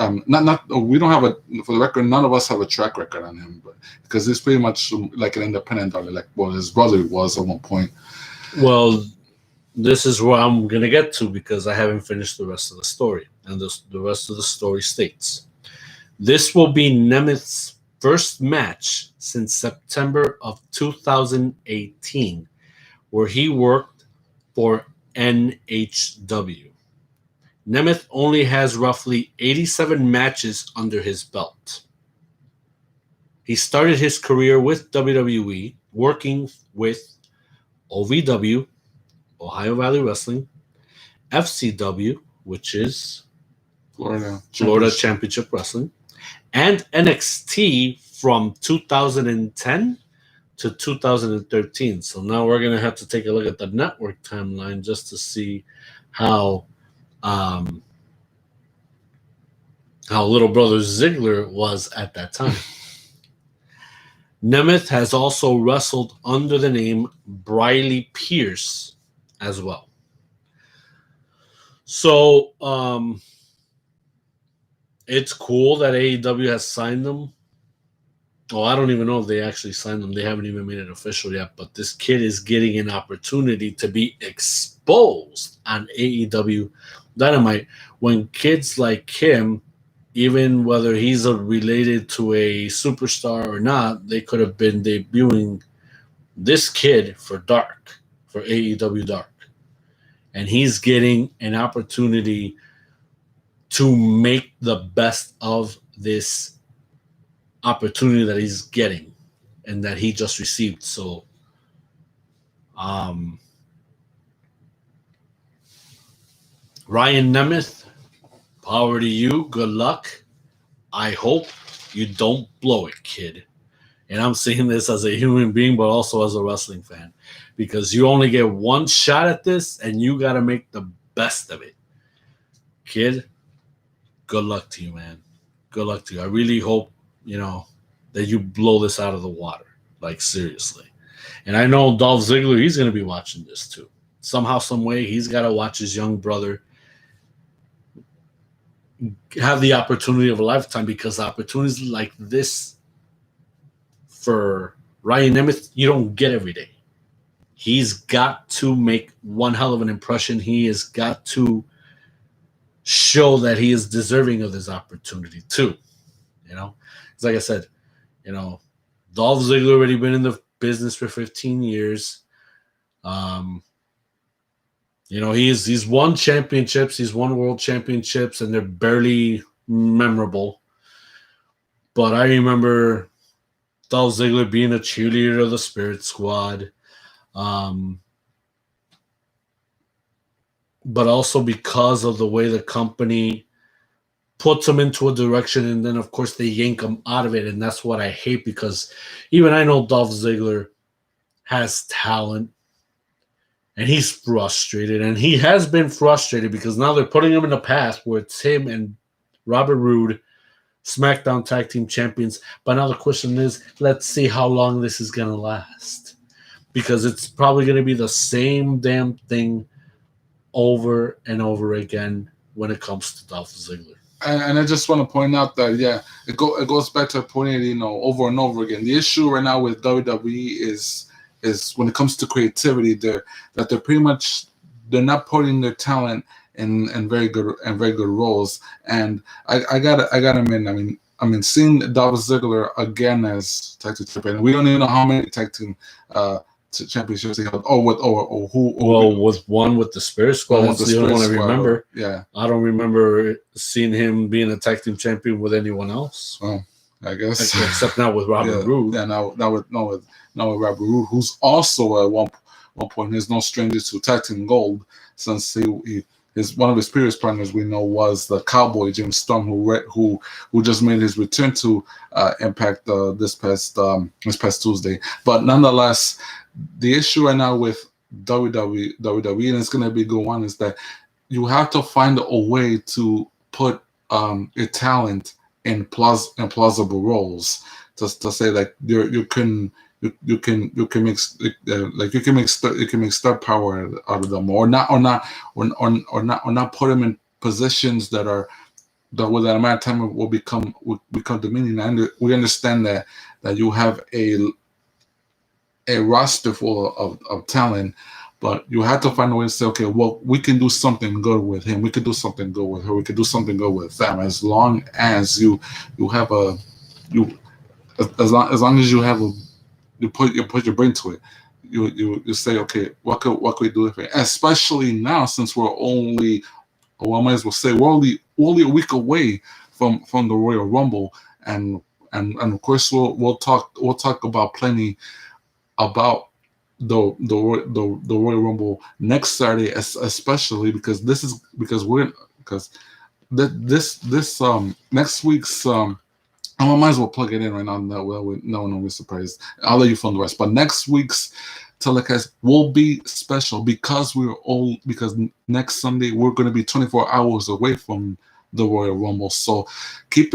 Speaker 2: don't have for the record, none of us have a track record on him, but because he's pretty much like an independent artist, like his brother was at one point.
Speaker 1: Well, this is where I'm gonna get to, because I haven't finished the rest of the story, and the rest of the story states this will be Nemeth's first match since September of 2018, where he worked for NHW. Nemeth only has roughly 87 matches under his belt. He started his career with WWE, working with OVW, Ohio Valley Wrestling, FCW, which is
Speaker 2: Florida
Speaker 1: Championship Wrestling, and NXT from 2010 to 2013. So now we're going to have to take a look at the network timeline just to see how little brother Ziggler was at that time. Nemeth has also wrestled under the name Briley Pierce as well. So it's cool that AEW has signed them. Oh, I don't even know if they actually signed them. They haven't even made it official yet. But this kid is getting an opportunity to be exposed on AEW Dynamite, when kids like him, even whether he's related to a superstar or not, they could have been debuting this kid for AEW Dark. And he's getting an opportunity to make the best of this opportunity that he's getting and that he just received. So Ryan Nemeth, power to you. Good luck. I hope you don't blow it, kid. And I'm saying this as a human being, but also as a wrestling fan, because you only get one shot at this and you got to make the best of it. Kid, good luck to you, man. Good luck to you. I really hope, that you blow this out of the water. Like, seriously. And I know Dolph Ziggler, he's going to be watching this too. Somehow, some way, he's got to watch his young brother have the opportunity of a lifetime, because opportunities like this for Ryan Nemeth, you don't get every day. He's got to make one hell of an impression. He has got to show that he is deserving of this opportunity too. You know, it's like I said, you know, Dolph Ziggler already been in the business for 15 years. You know, he's won championships, he's won world championships, and they're barely memorable. But I remember Dolph Ziggler being a cheerleader of the Spirit Squad. But also because of the way the company puts him into a direction, and then, of course, they yank him out of it. And that's what I hate, because even I know Dolph Ziggler has talent. And he's frustrated, and he has been frustrated because now they're putting him in a path where it's him and Robert Roode, SmackDown Tag Team Champions. But now the question is, let's see how long this is going to last, because it's probably going to be the same damn thing over and over again when it comes to Dolph Ziggler.
Speaker 2: And I just want to point out that, yeah, it goes back to a point, you know, over and over again. The issue right now with WWE is when it comes to creativity, they're pretty much, they're not putting their talent in very good roles. And I gotta admit, I mean, seeing Dolph Ziggler again as tag team champion, we don't even know how many tag team championships he held.
Speaker 1: With one with the Spirit Squad. That's the only one I remember.
Speaker 2: Yeah,
Speaker 1: I don't remember seeing him being a tag team champion with anyone else.
Speaker 2: Well, I guess
Speaker 1: except now with Robert Roode.
Speaker 2: Yeah, now with Robert Roode, who's also at one point, he's no stranger to tag team gold, since his one of his previous partners we know was the Cowboy James Storm, who just made his return to Impact this past Tuesday. But nonetheless, the issue right now with WWE, and it's going to be a good one, is that you have to find a way to put your talent in plausible roles, to say like you can make star power out of them, or not put them in positions that with that amount of time will become dominion. And we understand that you have a roster full of talent, but you have to find a way to say, okay, well, we can do something good with him, we can do something good with her, we can do something good with them, as long as you have as long as you have you put your brain to it. You say, okay, what could we do with it? Especially now, since we're only, I might as well say, we're only a week away from the Royal Rumble, and of course we'll talk about plenty about the Royal Rumble next Saturday, especially because this next week's I might as well plug it in right now. No one will be surprised. I'll let you film the rest. But next week's telecast will be special because next Sunday we're going to be 24 hours away from the Royal Rumble. So keep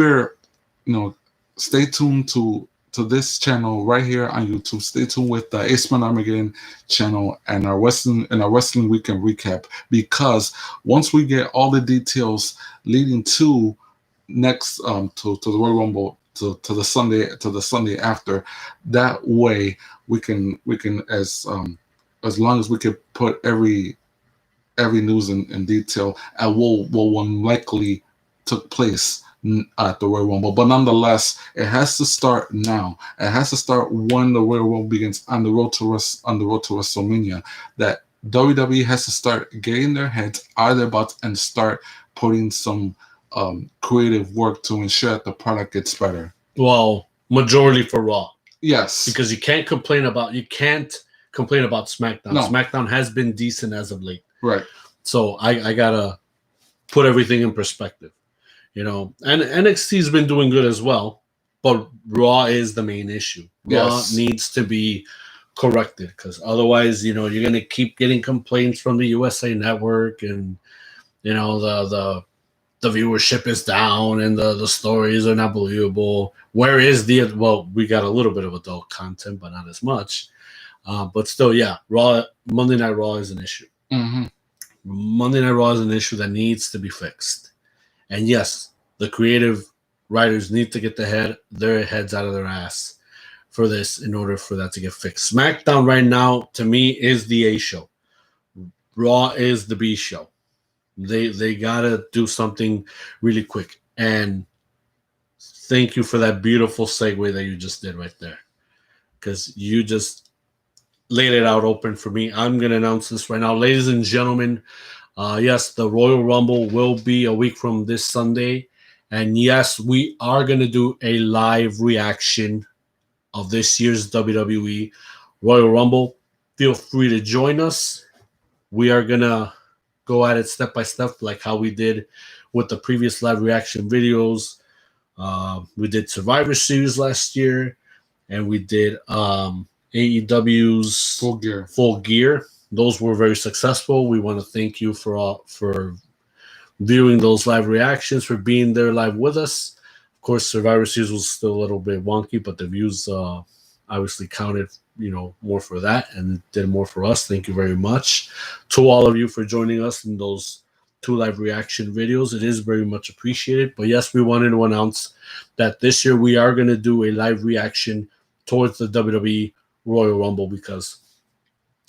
Speaker 2: stay tuned to this channel right here on YouTube. Stay tuned with the Aceman Armageddon channel and our Wrestling Weekend recap, because once we get all the details leading to next to the Royal Rumble, to the Sunday after, that way we can as long as we can put every news in detail and what likely took place at the Royal Rumble. But nonetheless, it has to start now. It has to start when the Royal Rumble begins on the road to WrestleMania. That WWE has to start getting their heads out of their butts and start putting some creative work to ensure that the product gets better. Well,
Speaker 1: majority for Raw.
Speaker 2: Yes,
Speaker 1: because you can't complain about SmackDown. No. SmackDown has been decent as of late.
Speaker 2: Right.
Speaker 1: So I gotta put everything in perspective. And NXT's been doing good as well, but Raw is the main issue. Raw needs to be corrected, because otherwise, you're gonna keep getting complaints from the USA Network and the the viewership is down and the stories are not believable. Where is the, well, we got a little bit of adult content, but not as much. But still, yeah, Monday Night Raw is an issue.
Speaker 2: Mm-hmm.
Speaker 1: Monday Night Raw is an issue that needs to be fixed. And yes, the creative writers need to get their heads out of their ass for this in order for that to get fixed. SmackDown right now, to me, is the A show. Raw is the B show. They gotta do something really quick. And thank you for that beautiful segue that you just did right there, because you just laid it out open for me. I'm gonna announce this right now, ladies and gentlemen. Yes, the Royal Rumble will be a week from this Sunday, and yes, we are gonna do a live reaction of this year's WWE Royal Rumble. Feel free to join us. We are gonna go at it step by step, like how we did with the previous live reaction videos. We did Survivor Series last year, and we did AEW's Full Gear. Those were very successful. We want to thank you for viewing those live reactions, for being there live with us. Of course, Survivor Series was still a little bit wonky, but the views obviously counted, more for that and did more for us. Thank you very much to all of you for joining us in those 2 live reaction videos. It is very much appreciated. But yes, we wanted to announce that this year we are going to do a live reaction towards the WWE Royal Rumble, because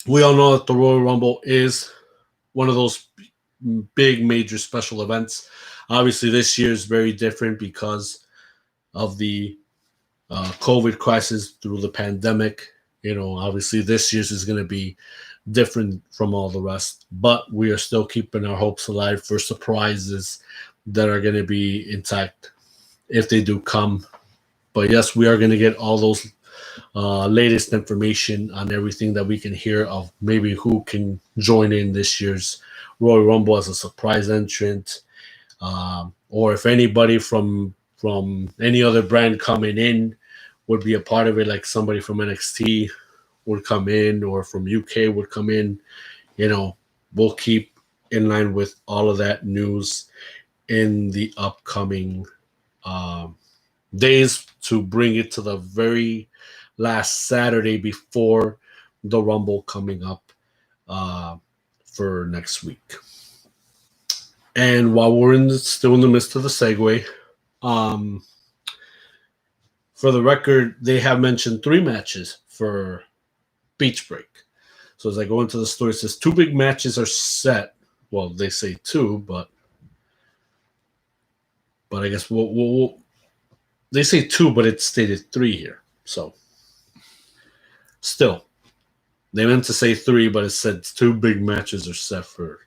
Speaker 1: we all know that the Royal Rumble is one of those big major special events. Obviously, this year is very different because of the COVID crisis through the pandemic. Obviously this year's is going to be different from all the rest, but we are still keeping our hopes alive for surprises that are going to be intact if they do come. But yes, we are going to get all those latest information on everything that we can hear of, maybe who can join in this year's Royal Rumble as a surprise entrant, or if anybody from any other brand coming in would be a part of it, like somebody from NXT would come in, or from UK would come in. We'll keep in line with all of that news in the upcoming days to bring it to the very last Saturday before the Rumble coming up for next week. And while we're still in the midst of the segue, for the record, they have mentioned 3 matches for Beach Break. So as I go into the story, it says 2 big matches are set. Well, they say 2, but I guess they say 2, but it's stated 3 here. So still, they meant to say 3, but it said 2 big matches are set for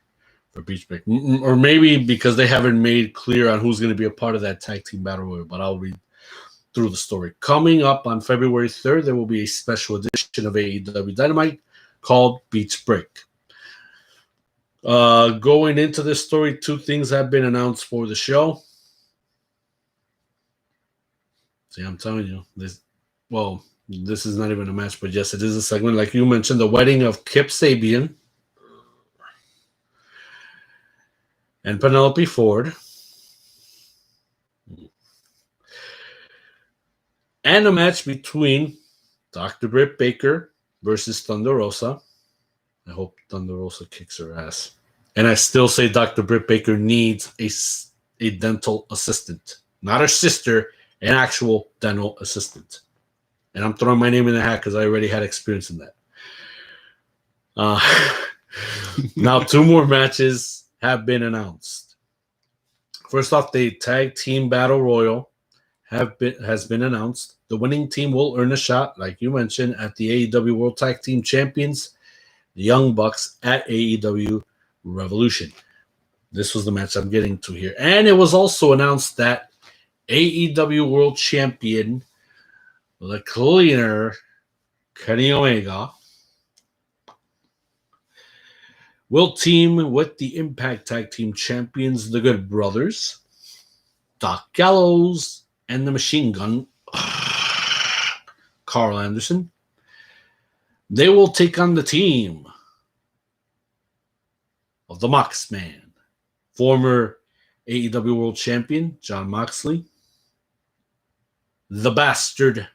Speaker 1: Beach Break. Or maybe because they haven't made clear on who's going to be a part of that tag team battle royal, but I'll read through the story. Coming up on February 3rd, there will be a special edition of AEW Dynamite called Beach Break. Going into this story, 2 things have been announced for the show. See, I'm telling you, this is not even a match, but yes, it is a segment. Like you mentioned, the wedding of Kip Sabian and Penelope Ford. And a match between Dr. Britt Baker versus Thunder Rosa. I hope Thunder Rosa kicks her ass. And I still say Dr. Britt Baker needs a dental assistant. Not her sister, an actual dental assistant. And I'm throwing my name in the hat because I already had experience in that. Now, 2 more matches have been announced. First off, the Tag Team Battle Royal has been announced. The winning team will earn a shot, like you mentioned, at the AEW World Tag Team Champions, the Young Bucks, at AEW Revolution. This was the match I'm getting to here. And it was also announced that AEW World Champion, the cleaner, Kenny Omega, will team with the Impact Tag Team Champions, the Good Brothers, Doc Gallows, and the Machine Gun, Carl Anderson. They will take on the team of the Moxman, former AEW World Champion Jon Moxley, the Bastard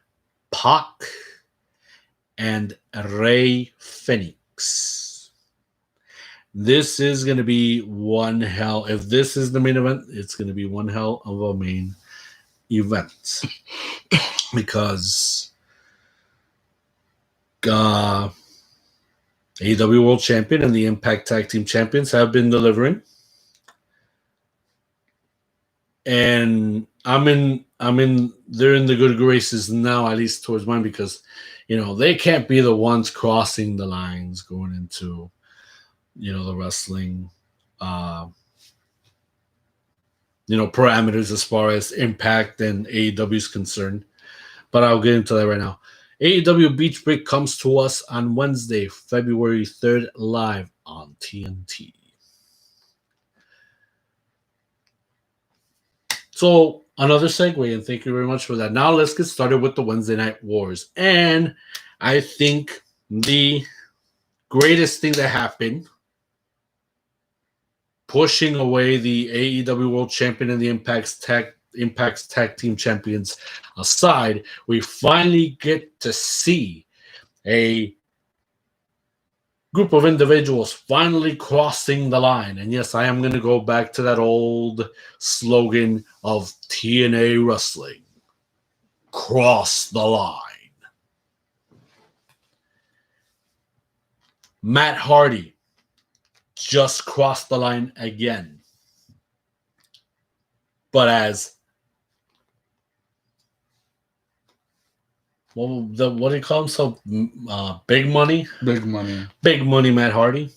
Speaker 1: Pac, and Rey Fenix. This is going to be one hell. If this is the main event, it's going to be one hell of a main event. Because AEW World Champion and the Impact Tag Team Champions have been delivering. And they're in the good graces now, at least towards mine, because, they can't be the ones crossing the lines going into, the wrestling, parameters as far as Impact and AEW is concerned. But I'll get into that right now. AEW Beach Break comes to us on Wednesday, February 3rd, live on TNT. So, another segue, and thank you very much for that. Now, let's get started with the Wednesday Night Wars. And I think the greatest thing that happened, pushing away the AEW World Champion and the Impact's Tag Team Champions aside, we finally get to see a group of individuals finally crossing the line. And yes, I am going to go back to that old slogan of TNA Wrestling. Cross the line. Matt Hardy just crossed the line again. But as what do you call him? So big money Matt Hardy,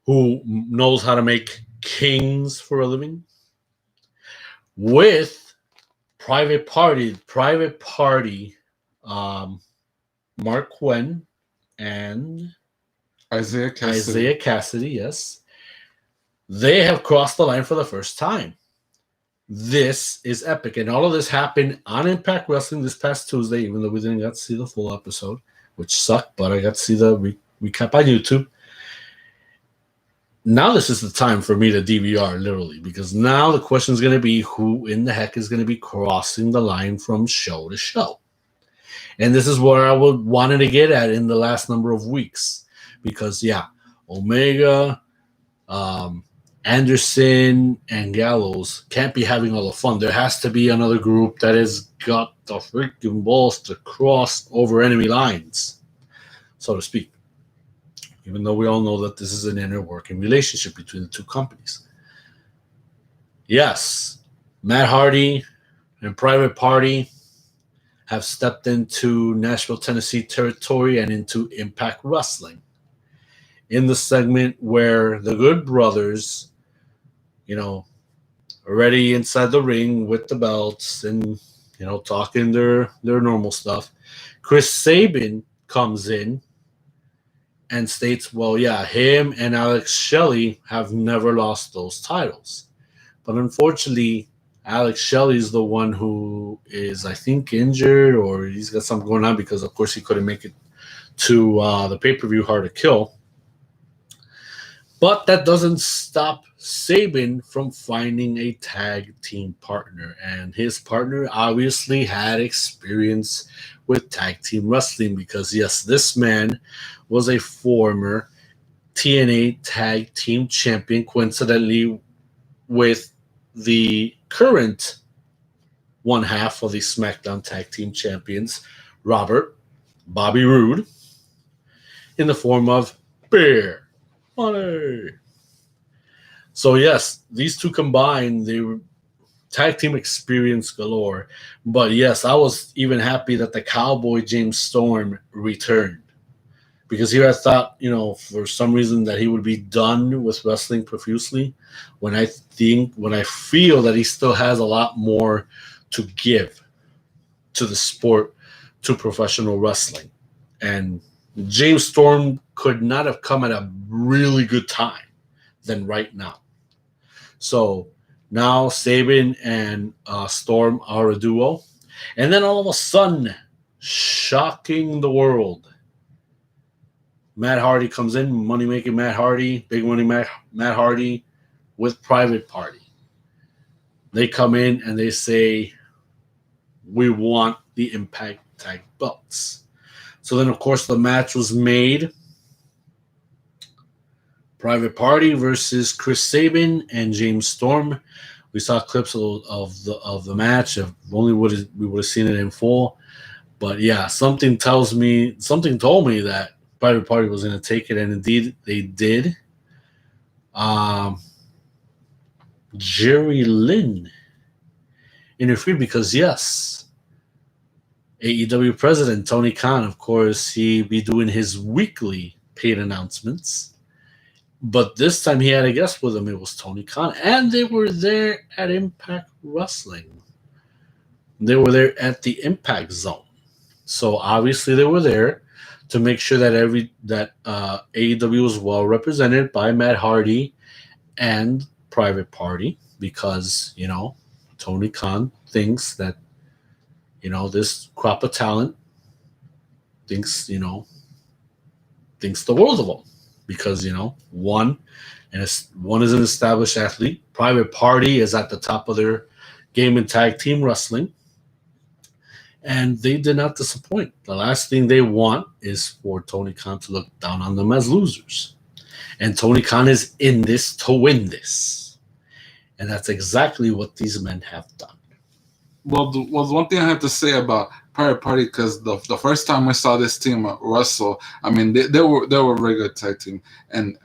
Speaker 1: who knows how to make kings for a living, with private party Mark Quinn and
Speaker 2: Isaiah
Speaker 1: Cassidy, yes, they have crossed the line for the first time. This is epic. And all of this happened on Impact Wrestling this past Tuesday, even though we didn't get to see the full episode, which sucked, but I got to see the recap on YouTube. Now this is the time for me to DVR, literally, because now the question is going to be who in the heck is going to be crossing the line from show to show. And this is where I wanted to get at in the last number of weeks. Because, Omega, Anderson, and Gallows can't be having all the fun. There has to be another group that has got the freaking balls to cross over enemy lines, so to speak. Even though we all know that this is an inner working relationship between the two companies. Yes, Matt Hardy and Private Party have stepped into Nashville, Tennessee territory and into Impact Wrestling. In the segment where the Good Brothers, already inside the ring with the belts and, talking their normal stuff, Chris Sabin comes in and states, well, him and Alex Shelley have never lost those titles. But unfortunately, Alex Shelley is the one who is, I think, injured, or he's got something going on because, of course, he couldn't make it to the pay-per-view Hard to Kill. But that doesn't stop Sabin from finding a tag team partner. And his partner obviously had experience with tag team wrestling because, yes, this man was a former TNA tag team champion, coincidentally with the current one half of the SmackDown tag team champions, Bobby Roode, in the form of Bear Money. So yes, these two combined, they were tag team experience galore. But yes, I was even happy that the Cowboy James Storm returned, because here I thought, for some reason that he would be done with wrestling profusely, when I feel that he still has a lot more to give to the sport, to professional wrestling. And James Storm could not have come at a really good time than right now. So now Sabin and Storm are a duo. And then all of a sudden, shocking the world, Matt Hardy comes in, money-making Matt Hardy, big money Matt Hardy, with Private Party. They come in and they say, we want the Impact Tag Belts. So then, of course, the match was made. Private Party versus Chris Sabin and James Storm. We saw clips of the match. If only we would have seen it in full. But yeah, something told me that Private Party was going to take it, and indeed they did. Jerry Lynn interfered because, yes, AEW president Tony Khan, of course, he be doing his weekly paid announcements. But this time he had a guest with him. It was Tony Khan. And they were there at Impact Wrestling. They were there at the Impact Zone. So obviously they were there to make sure that AEW was well represented by Matt Hardy and Private Party. Because, Tony Khan thinks that, this crop of talent thinks the world of them. Because, one is an established athlete. Private Party is at the top of their game in tag team wrestling. And they did not disappoint. The last thing they want is for Tony Khan to look down on them as losers. And Tony Khan is in this to win this. And that's exactly what these men have done.
Speaker 2: Well, the one thing I have to say about Private Party, because the first time I saw this team wrestle, I mean they were a very good tag team, and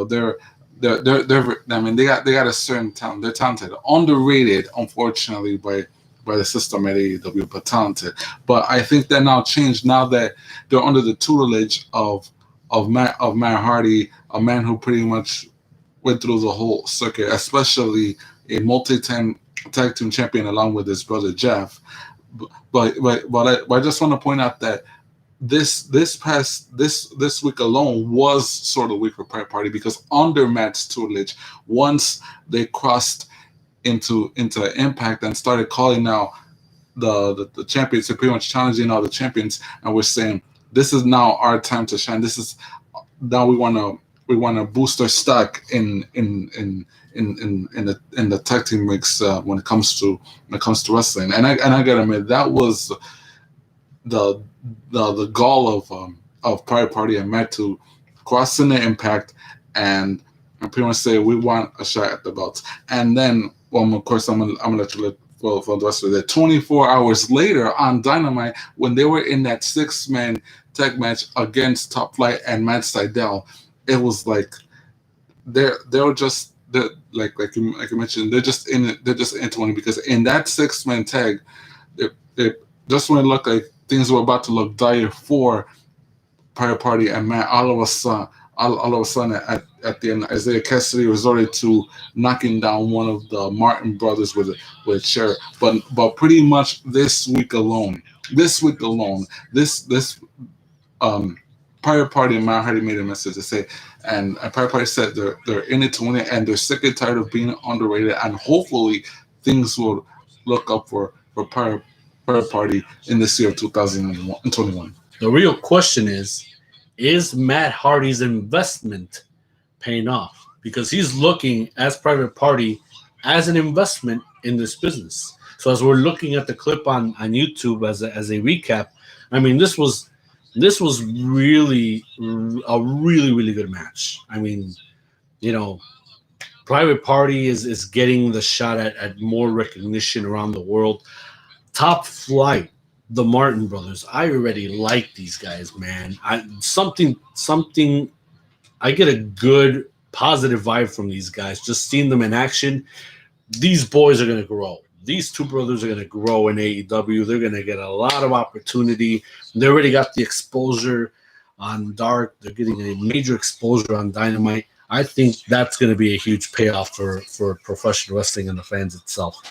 Speaker 2: they're I mean they got a certain talent. They're talented, underrated, unfortunately by the system at AEW, but talented. But I think that now changed now that they're under the tutelage of Matt Hardy, a man who pretty much went through the whole circuit, especially a multi-time tag team champion along with his brother Jeff. But I just want to point out that this week alone was sort of weak for Private Party, because under Matt's tutelage, once they crossed into Impact and started calling out the champions, they're pretty much challenging all the champions, and we're saying this is now our time to shine. This is now we want to boost our stock in the tag team mix when it comes to wrestling. And I gotta admit, that was the goal of Private Party and Matt, to cross into Impact and pretty much say we want a shot at the belts. And then, well, of course, I'm gonna let you for the rest of it. 24 hours later on Dynamite, when they were in that 6-man tag match against Top Flight and Matt Sydal, it was like they were just like you mentioned, they're just in it. They're just into it, because in that 6-man tag, it just when it looked like things were about to look dire for Private Party and Matt, all of a sudden at the end, Isaiah Cassidy resorted to knocking down one of the Martin brothers with a chair. But pretty much this week alone, Private Party and Matt Hardy made a message to say, and Private Party said they're in it to win it, and they're sick and tired of being underrated, and hopefully things will look up for Private Party in this year of 2021.
Speaker 1: The real question is Matt Hardy's investment paying off? Because he's looking as Private Party as an investment in this business. So as we're looking at the clip on YouTube as a recap, I mean, this was really a really good match. I mean, Private Party is getting the shot at more recognition around the world. Top Flight, the Martin brothers, I already like these guys, man. I get a good positive vibe from these guys. Just seeing them in action, these boys are going to grow. These two brothers are going to grow in AEW. They're going to get a lot of opportunity. They already got the exposure on Dark. They're getting a major exposure on Dynamite. I think that's going to be a huge payoff for professional wrestling and the fans itself.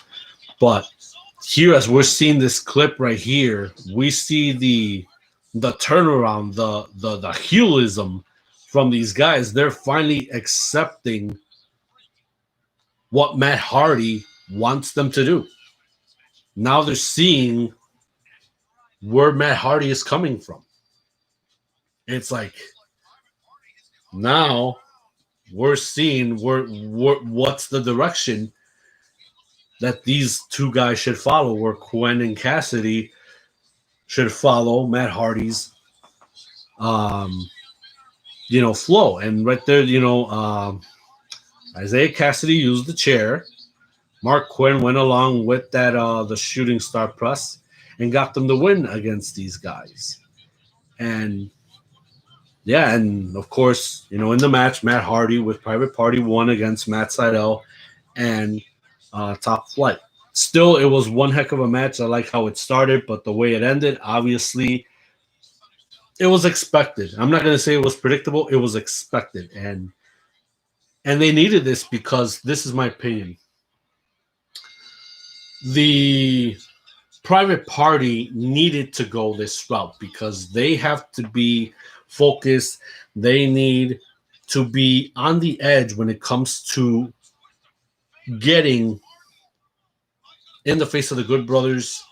Speaker 1: But here, as we're seeing this clip right here, we see the turnaround, the heelism from these guys. They're finally accepting what Matt Hardy wants them to do. Now they're seeing where Matt Hardy is coming from. It's like now we're seeing what's the direction that these two guys should follow, where Quen and Cassidy should follow Matt Hardy's um, flow. And right there, Isaiah Cassidy used the chair. Mark Quinn went along with that the shooting star press and got them the win against these guys. And yeah, and of course, in the match, Matt Hardy with Private Party won against Matt Sydal and Top Flight. Still, it was one heck of a match. I like how it started, but the way it ended, obviously, it was expected. I'm not going to say it was predictable. It was expected. And they needed this because this is my opinion. The Private Party needed to go this route because they have to be focused. They need to be on the edge when it comes to getting in the face of the Good Brothers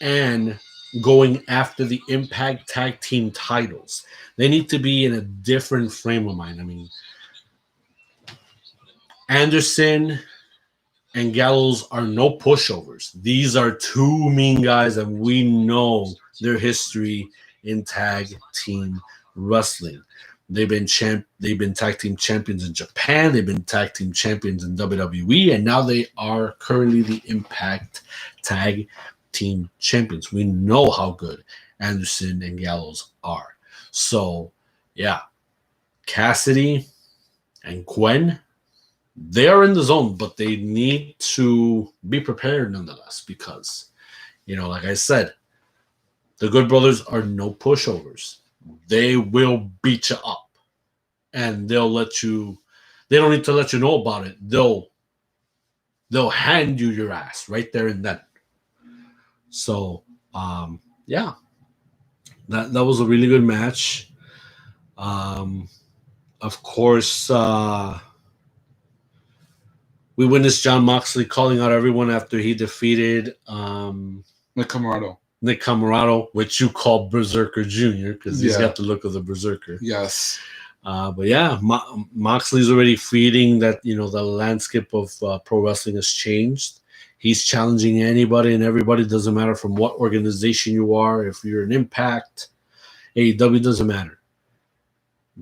Speaker 1: and going after the Impact Tag Team titles. They need to be in a different frame of mind. I mean, Anderson and Gallows are no pushovers. These are two mean guys, and we know their history in tag team wrestling. They've been tag team champions in Japan. They've been tag team champions in WWE, and now they are currently the Impact Tag Team champions. We know how good Anderson and Gallows are. So, yeah, Cassidy and Quen, they are in the zone, but they need to be prepared nonetheless because, like I said, the Good Brothers are no pushovers. They will beat you up, and they'll let you. They don't need to let you know about it. They'll hand you your ass right there and then. So, yeah, that was a really good match. Of course, we witnessed Jon Moxley calling out everyone after he defeated
Speaker 2: Nick
Speaker 1: Comoroto, which you call Berserker Jr. because he's got the look of the Berserker.
Speaker 2: Yes.
Speaker 1: But yeah, Moxley's already feeding that, the landscape of pro wrestling has changed. He's challenging anybody and everybody. Doesn't matter from what organization you are. If you're an Impact, AEW, doesn't matter.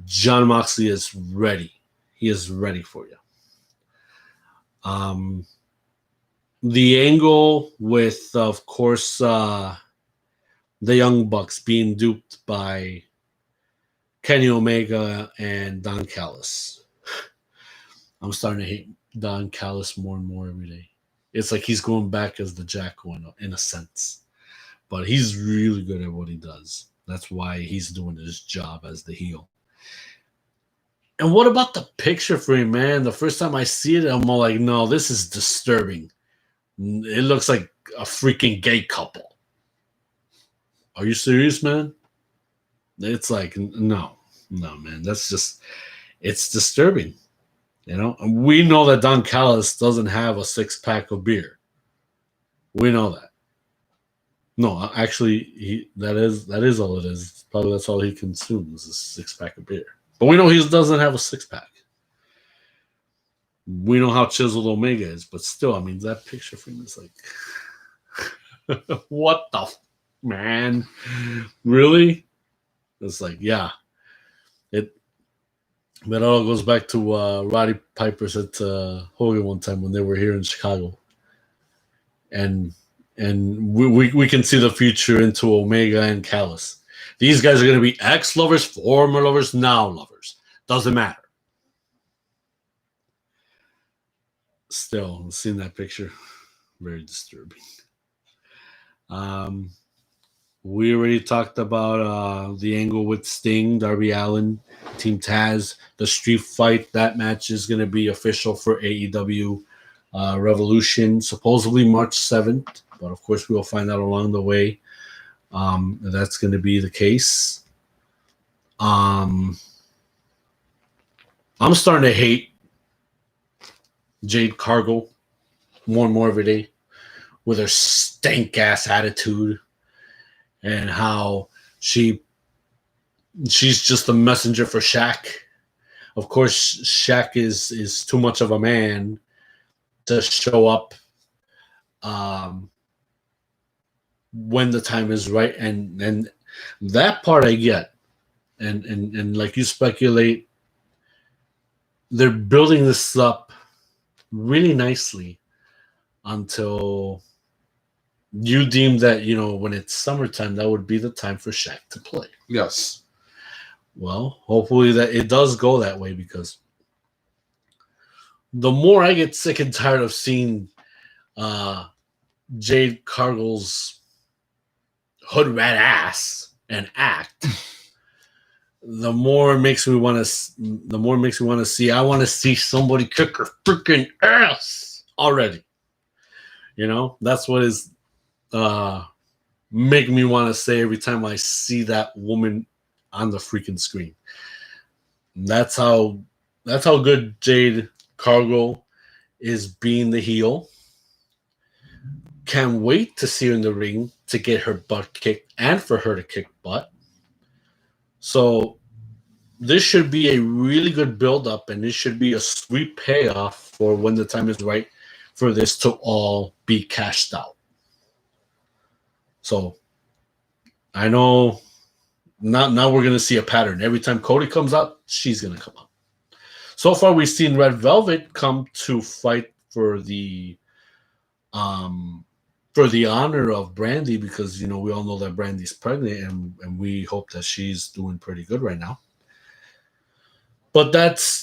Speaker 1: Jon Moxley is ready. He is ready for you. The angle with, of course, the Young Bucks being duped by Kenny Omega and Don Callis. I'm starting to hate Don Callis more and more every day. It's like he's going back as the Jackal in a sense. But he's really good at what he does. That's why he's doing his job as the heel. And what about the picture frame, man? The first time I see it, I'm all like, no, this is disturbing. It looks like a freaking gay couple. Are you serious, man? It's like, no, man. That's just, it's disturbing. And we know that Don Callis doesn't have a 6-pack of beer. We know that. No, actually, that is all it is. Probably that's all he consumes is a 6-pack of beer. But we know he doesn't have a 6-pack. We know how chiseled Omega is, but still, I mean, that picture frame is like, what the man? Really? It's like, yeah. But it all goes back to Roddy Piper said to Hogan one time when they were here in Chicago. And we can see the future into Omega and Callis. These guys are going to be ex-lovers, former lovers, now lovers. Doesn't matter. Still, seeing that picture, very disturbing. We already talked about the angle with Sting, Darby Allin, Team Taz, the street fight. That match is going to be official for AEW Revolution, supposedly March 7th. But, of course, we will find out along the way. That's going to be the case. I'm starting to hate Jade Cargill more and more every day with her stank-ass attitude and how she's just a messenger for Shaq. Of course, Shaq is too much of a man to show up when the time is right, and that part I get. And like you speculate, they're building this up really nicely until you deem that, when it's summertime, that would be the time for Shaq to play.
Speaker 2: Yes.
Speaker 1: Well, hopefully that it does go that way, because the more I get sick and tired of seeing Jade Cargill's hood rat ass and act, the more it makes me want to see. I want to see somebody kick her freaking ass already. That's what is make me want to say every time I see that woman on the freaking screen. That's how good Jade Cargill is being the heel. Can't wait to see her in the ring to get her butt kicked and for her to kick butt. So this should be a really good build-up, and this should be a sweet payoff for when the time is right for this to all be cashed out. So I know now we're going to see a pattern. Every time Cody comes out, she's going to come out. So far, we've seen Red Velvet come to fight for the honor of Brandy, because we all know that Brandy's pregnant, and we hope that she's doing pretty good right now. But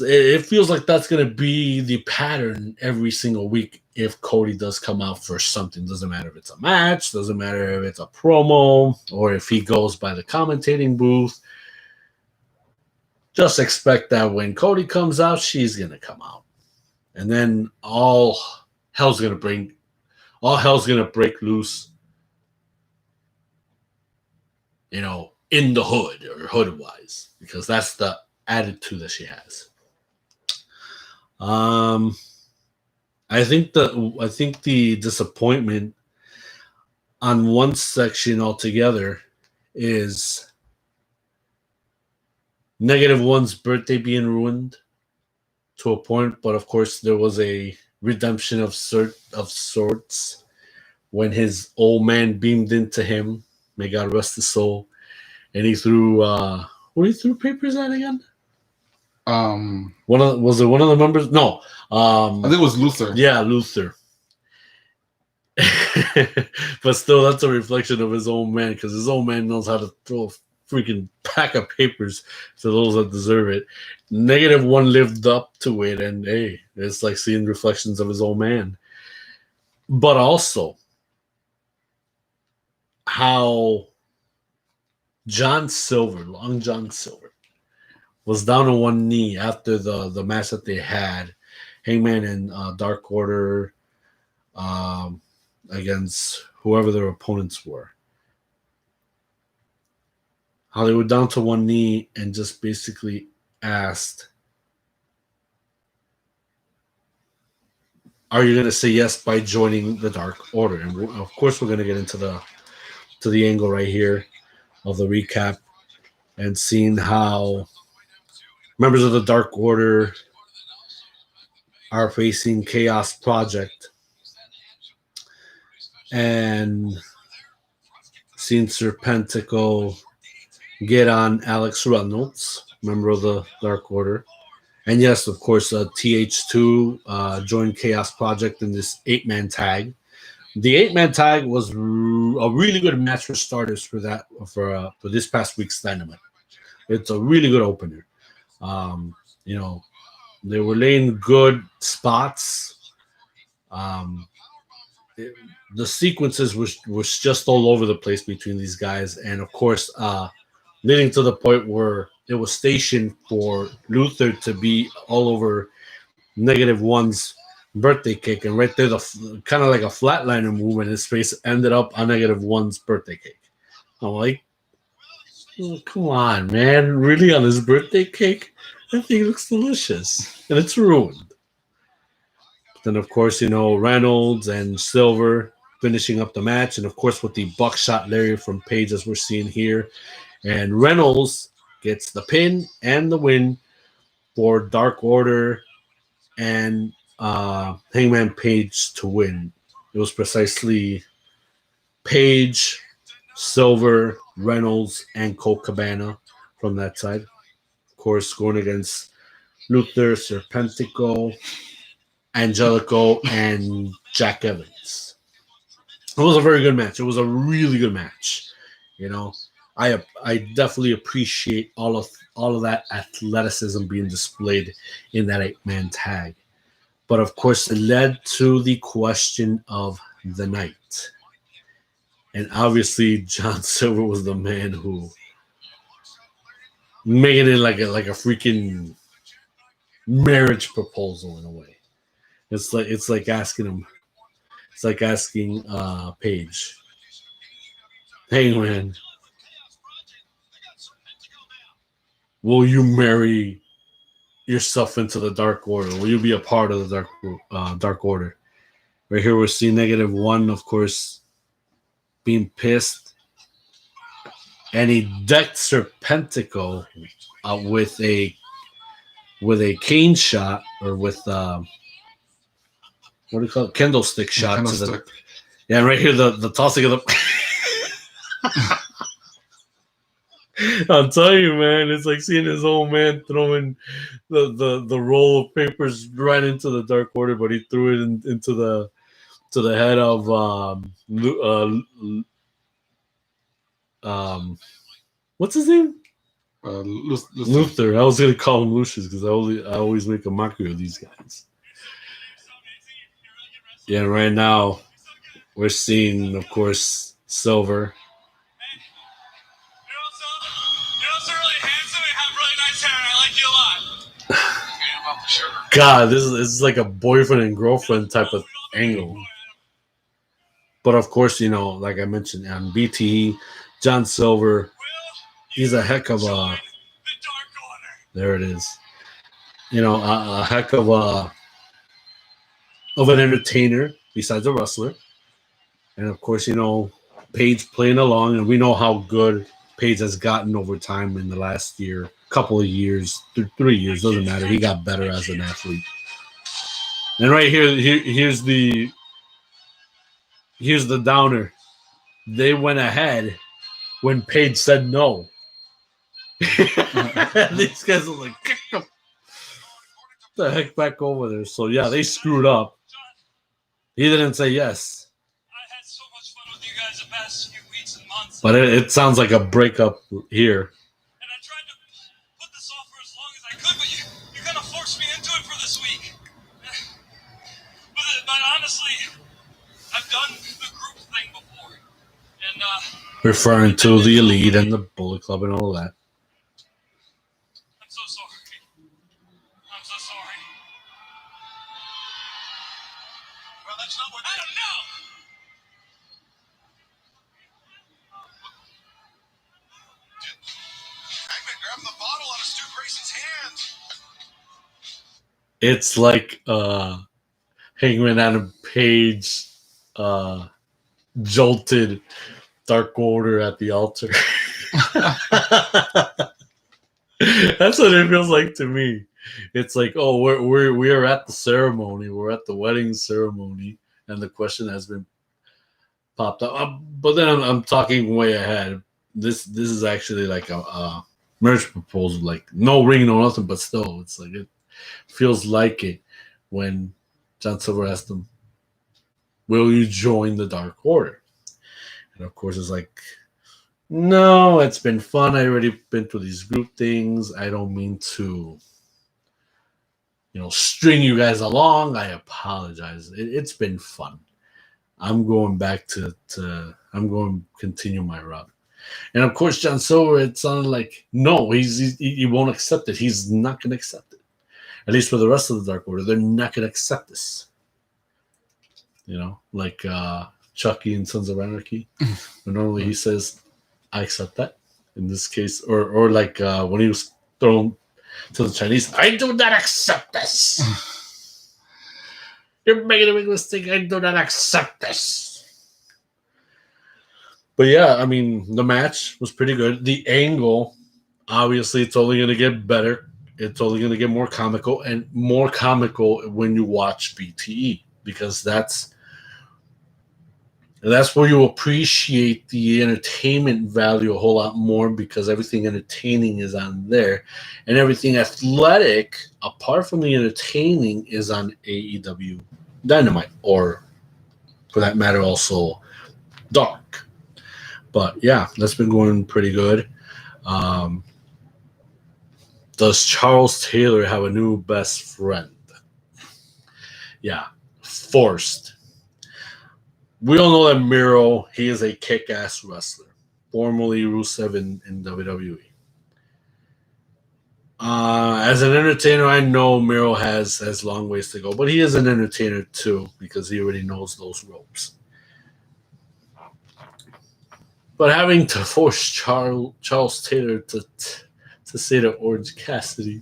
Speaker 1: it feels like that's going to be the pattern every single week if Cody does come out for something. Doesn't matter if it's a match, doesn't matter if it's a promo, or if he goes by the commentating booth. Just expect that when Cody comes out, she's going to come out. And then all hell's going to break loose, in the hood or hood-wise, because that's the attitude that she has. I think the disappointment on one section altogether is -1's birthday being ruined to a point, but of course there was a redemption of sorts when his old man beamed into him. May God rest his soul. And he threw what he threw papers at again? Was it one of the members? No.
Speaker 2: I think it was Luther.
Speaker 1: Yeah, Luther. But still, that's a reflection of his old man, because his old man knows how to throw a freaking pack of papers to those that deserve it. -1 lived up to it, and hey, it's like seeing reflections of his old man. But also, how Long John Silver, was down on one knee after the match that they had, Heyman and Dark Order, against whoever their opponents were. How they were down to one knee and just basically asked, "Are you going to say yes by joining the Dark Order?" And of course, we're going to get into the angle right here of the recap and seeing how members of the Dark Order are facing Chaos Project, and seeing Serpentico get on Alex Reynolds, member of the Dark Order. And yes, of course, TH2 joined Chaos Project in this 8-man tag. The 8-man tag was a really good match for starters for this past week's Dynamite. It's a really good opener. They were laying good spots. The sequences was just all over the place between these guys, and of course, leading to the point where it was stationed for Luther to be all over -1's birthday cake, and right there, the kind of like a flatliner move, and his face ended up on -1's birthday cake. I'm like, oh, come on, man, really, on his birthday cake? That thing looks delicious, and it's ruined. But then, of course, Reynolds and Silver finishing up the match, and of course with the buckshot lariat from Page, as we're seeing here, and Reynolds gets the pin and the win for Dark Order and Hangman Page to win. It was precisely Page, Silver, Reynolds, and Colt Cabana from that side. Of course, going against Luther, Serpentico, Angelico, and Jack Evans. It was a very good match. It was a really good match. You know, I definitely appreciate all of that athleticism being displayed in that 8-man tag. But of course, it led to the question of the night. And obviously, John Silver was the man who made it like a freaking marriage proposal in a way. It's like asking him. It's like asking Paige, "Hey man, will you marry yourself into the Dark Order? Will you be a part of the Dark Order?" Right here, we're seeing -1, of course, being pissed, and he decked Serpentico with a cane shot, or with what do you call it? Candlestick shot to the. Yeah, right here, the tossing of the. I'll tell you, man, it's like seeing his old man throwing the roll of papers right into the Dark Order, but he threw it into the head of what's his name? Luther. I was gonna call him Lucius because I always make a mockery of these guys. Yeah, right now we're seeing, of course, Silver. God, this is like a boyfriend and girlfriend type of angle. But of course, you know, like I mentioned on BTE, John Silver, he's a heck of a. There it is. You know, a heck of an entertainer besides a wrestler. And of course, you know, Paige playing along, and we know how good Paige has gotten over time in the last year, couple of years, 3 years, doesn't matter. He got better as an athlete. And right here's the downer. They went ahead when Paige said no. These guys are like, kick the heck back over there. So yeah, they screwed up. He didn't say yes.
Speaker 3: I had so much fun with you guys the past few weeks and months.
Speaker 1: But it sounds like a breakup here.
Speaker 3: And I tried to put this off for as long as I could, but you kind of forced me into it for this week. But honestly, I've done the group thing before. And
Speaker 1: referring to the Elite and the Bullet Club and all that.
Speaker 3: I'm so sorry. I'm so sorry. Well, that's not what I don't know. Hangman grabbed the bottle out of Stu Grayson's hand.
Speaker 1: It's like Hangman and Page jolted Dark Order at the altar. That's what it feels like to me. It's like, oh, we are at the ceremony. We're at the wedding ceremony, and the question has been popped up. But then I'm talking way ahead. This is actually like a marriage proposal, like no ring, no nothing, but still, it's like it feels like it when John Silver asked him, "Will you join the Dark Order?" And of course, it's like, no, it's been fun. I already been through these group things. I don't mean to, string you guys along. I apologize. It's been fun. I'm going back I'm going to continue my route. And of course, John Silver, it sounded like, no, he won't accept it. He's not going to accept it. At least for the rest of the Dark Order, they're not going to accept this. Like Chucky in Sons of Anarchy. But normally he says, I accept that. In this case, or like when he was thrown to the Chinese, I do not accept this. You're making a big mistake. I do not accept this. But yeah, I mean, the match was pretty good. The angle, obviously, it's only going to get better it's only going to get more comical and more comical when you watch BTE, because that's where you appreciate the entertainment value a whole lot more, because everything entertaining is on there, and everything athletic, apart from the entertaining, is on AEW Dynamite, or for that matter, also Dark. But yeah, that's been going pretty good. Does Charles Taylor have a new best friend? Yeah, forced. We all know that Miro, he is a kick-ass wrestler, formerly Rusev in WWE. As an entertainer, I know Miro has long ways to go, but he is an entertainer too, because he already knows those ropes. But having to force Charles Taylor to say to Orange Cassidy,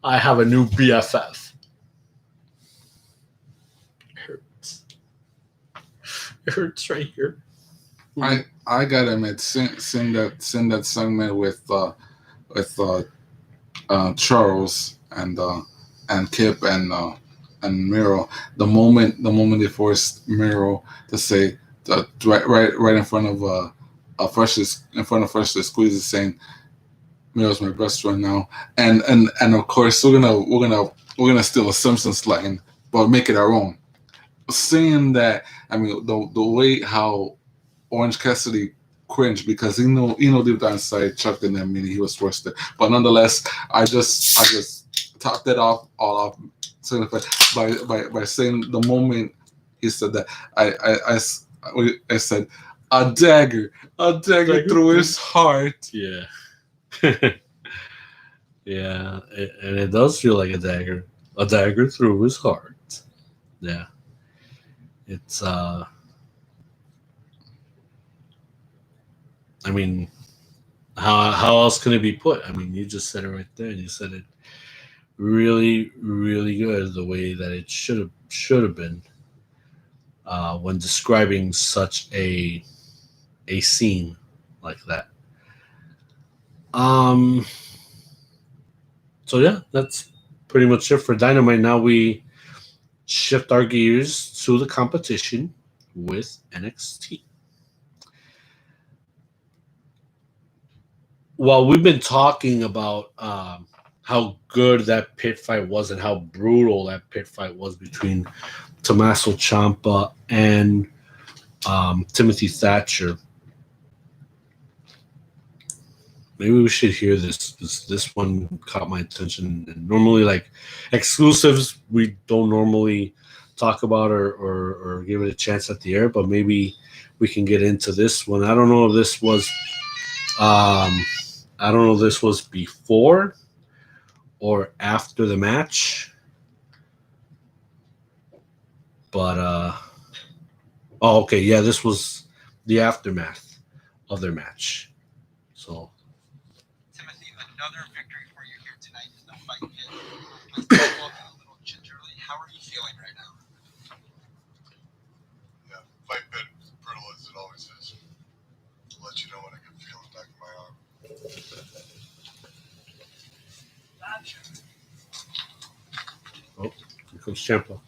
Speaker 1: I have a new BFF. It hurts. It hurts right here.
Speaker 2: I gotta admit, seeing that segment with Charles and Kip and Miro, the moment they forced Miro to say that right in front of Freshly Squeezed, saying Miro's my best friend now, and of course we're gonna steal a Simpsons line but make it our own. Seeing that, I mean, the way how Orange Cassidy cringed, because he know deep down inside Chuck didn't mean he was forced it, but nonetheless, I just topped it all off by saying the moment he said that, I said a dagger through his heart.
Speaker 1: Yeah. Yeah, and it does feel like a dagger through his heart. Yeah. It's I mean, how else can it be put? I mean, you just said it right there, and you said it really, really good, the way that it should have been when describing such a scene like that. So yeah, that's pretty much it for Dynamite. Now we shift our gears to the competition with NXT. Well, we've been talking about how good that pit fight was and how brutal that pit fight was between Tommaso Ciampa and Timothy Thatcher. Maybe we should hear this. This one caught my attention. And normally, like, exclusives, we don't normally talk about or give it a chance at the air, but maybe we can get into this one. I don't know if this was before or after the match. But oh, okay, yeah, this was the aftermath of their match. So
Speaker 3: Timothy, another victory for you here tonight. No fight yet. Walking a little gingerly. How are you feeling right now?
Speaker 4: Yeah, fight bit as brutal as it always is. I'll let you know when I can feel the back of my arm.
Speaker 3: Gotcha.
Speaker 1: oh, here comes Ciampa.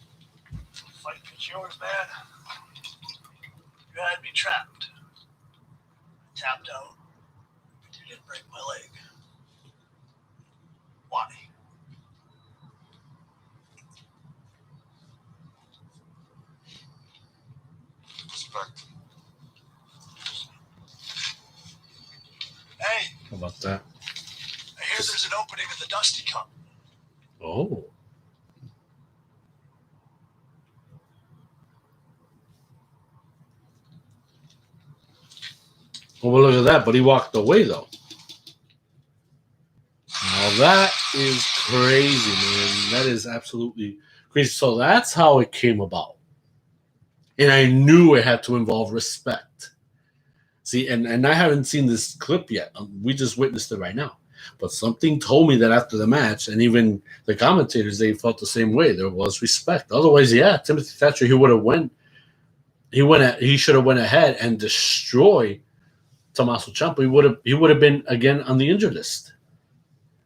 Speaker 3: Fight was yours, man. You had me trapped. I tapped out, but you didn't break my leg. Why?
Speaker 4: Respect.
Speaker 3: Hey,
Speaker 1: How about that?
Speaker 3: I hear there's an opening in the Dusty Cup.
Speaker 1: Oh. Oh, well, look at that. But he walked away, though. Now, that is crazy, man. That is absolutely crazy. So that's how it came about. And I knew it had to involve respect. See, and I haven't seen this clip yet. We just witnessed it right now. But something told me that after the match, and even the commentators, they felt the same way. There was respect. Otherwise, yeah, Timothy Thatcher, he should have went ahead and destroyed Tommaso Ciampa. He would have been again on the injured list.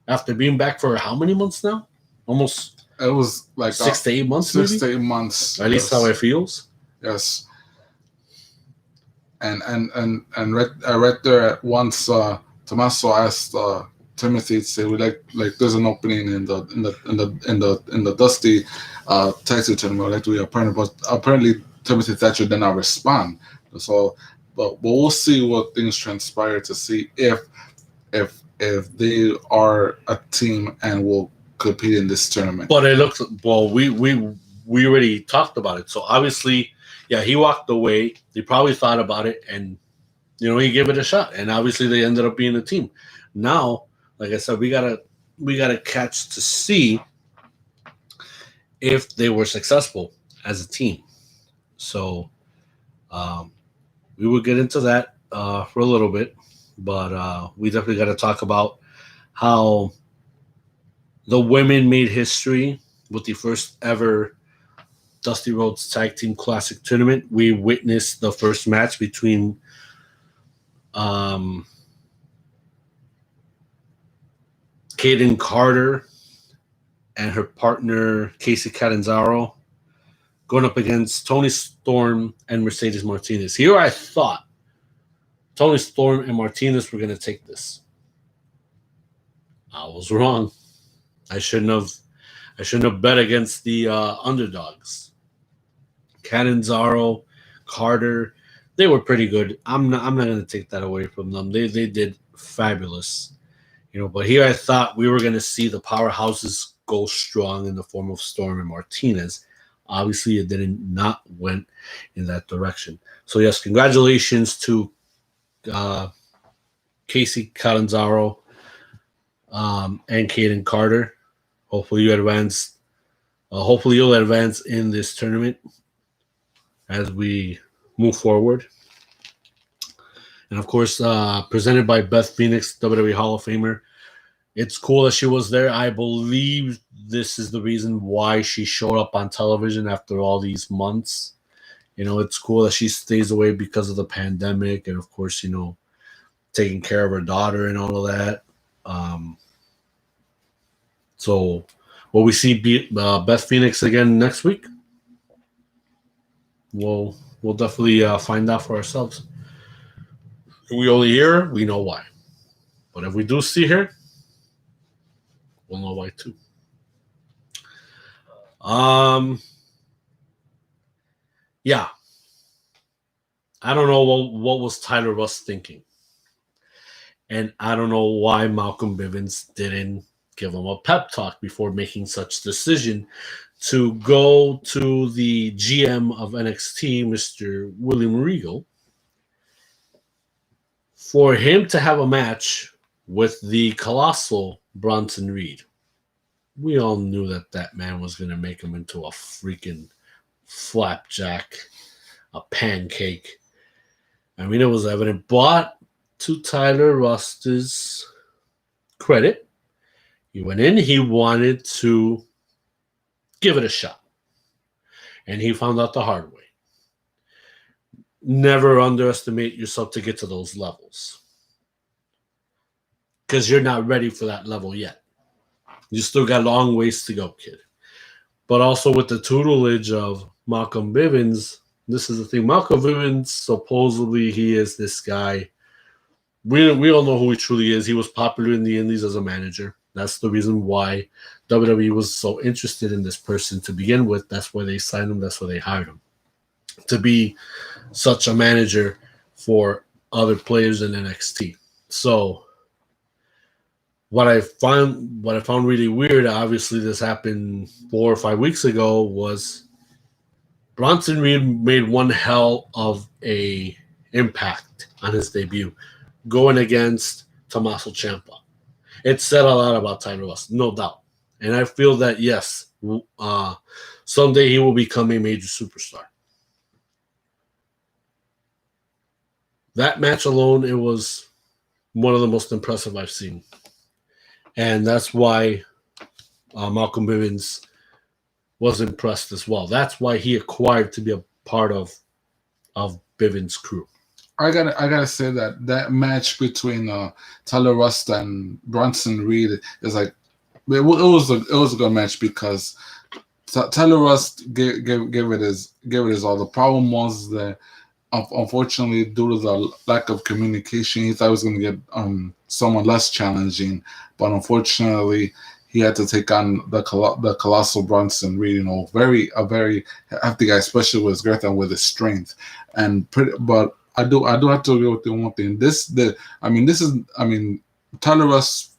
Speaker 1: after being back for how many months now? Almost
Speaker 2: It was like
Speaker 1: 6 to 8 months,
Speaker 2: 6
Speaker 1: maybe?
Speaker 2: to 8 months.
Speaker 1: At least how it feels.
Speaker 2: Yes. And right there at once, Tommaso asked Timothy to say, "We like there's an opening in the Dusty tag team tournament. Like we apparently Timothy Thatcher did not respond. So, but we'll see what things transpire to see if they are a team and will compete in this tournament.
Speaker 1: But it looks well. We already talked about it. So obviously, yeah, he walked away. He probably thought about it, and he gave it a shot. And obviously, they ended up being a team. Now, like I said, we gotta catch to see if they were successful as a team. So we will get into that for a little bit, but we definitely got to talk about how the women made history with the first ever Dusty Rhodes Tag Team Classic Tournament. We witnessed the first match between Kaden Carter and her partner Casey Catanzaro going up against Toni Storm and Mercedes Martinez. Here I thought Toni Storm and Martinez were going to take this. I was wrong. I shouldn't have bet against the underdogs. Catanzaro, Carter, they were pretty good. I'm not going to take that away from them. They did fabulous. But here I thought we were going to see the powerhouses go strong in the form of Storm and Martinez. Obviously, it not went in that direction. So, yes, congratulations to Casey Catanzaro and Kaden Carter. Hopefully, you advance. Hopefully, you'll advance in this tournament as we move forward. And, of course, presented by Beth Phoenix, WWE Hall of Famer. It's cool that she was there. I believe this is the reason why she showed up on television after all these months. It's cool that she stays away because of the pandemic and, of course, taking care of her daughter and all of that. So will we see Beth Phoenix again next week? We'll definitely find out for ourselves. If we only hear her, we know why. But if we do see her, we'll know why too. Yeah. I don't know what was Tyler Russ thinking. And I don't know why Malcolm Bivens didn't give him a pep talk before making such decision to go to the GM of NXT, Mr. William Regal, for him to have a match with the colossal Bronson Reed. We all knew that man was going to make him into a freaking flapjack, a pancake. I mean, it was evident. But to Tyler Rust's credit, he went in, he wanted to give it a shot. And he found out the hard way. Never underestimate yourself to get to those levels. Because you're not ready for that level yet. You still got a long ways to go, kid. But also with the tutelage of Malcolm Bivens, this is the thing. Malcolm Bivens, supposedly he is this guy. We all know who he truly is. He was popular in the Indies as a manager. That's the reason why WWE was so interested in this person to begin with. That's why they signed him. That's why they hired him. To be such a manager for other players in NXT. So what I found really weird, obviously this happened 4 or 5 weeks ago, was Bronson Reed made one hell of a impact on his debut, going against Tommaso Ciampa. It said a lot about Tyler Russ, no doubt. And I feel that, yes, someday he will become a major superstar. That match alone, it was one of the most impressive I've seen. And that's why Malcolm Bivens was impressed as well. That's why he acquired to be a part of Bivens' crew.
Speaker 2: I gotta say that match between Tyler Rust and Bronson Reed is like it was a good match because Tyler Rust gave it his all. The problem was that unfortunately, due to the lack of communication, he thought he was going to get someone less challenging, but unfortunately, he had to take on the colossal Bronson Reed. A very hefty guy, especially with his girth and with his strength. But I do have to agree with the one thing. Tyler Rust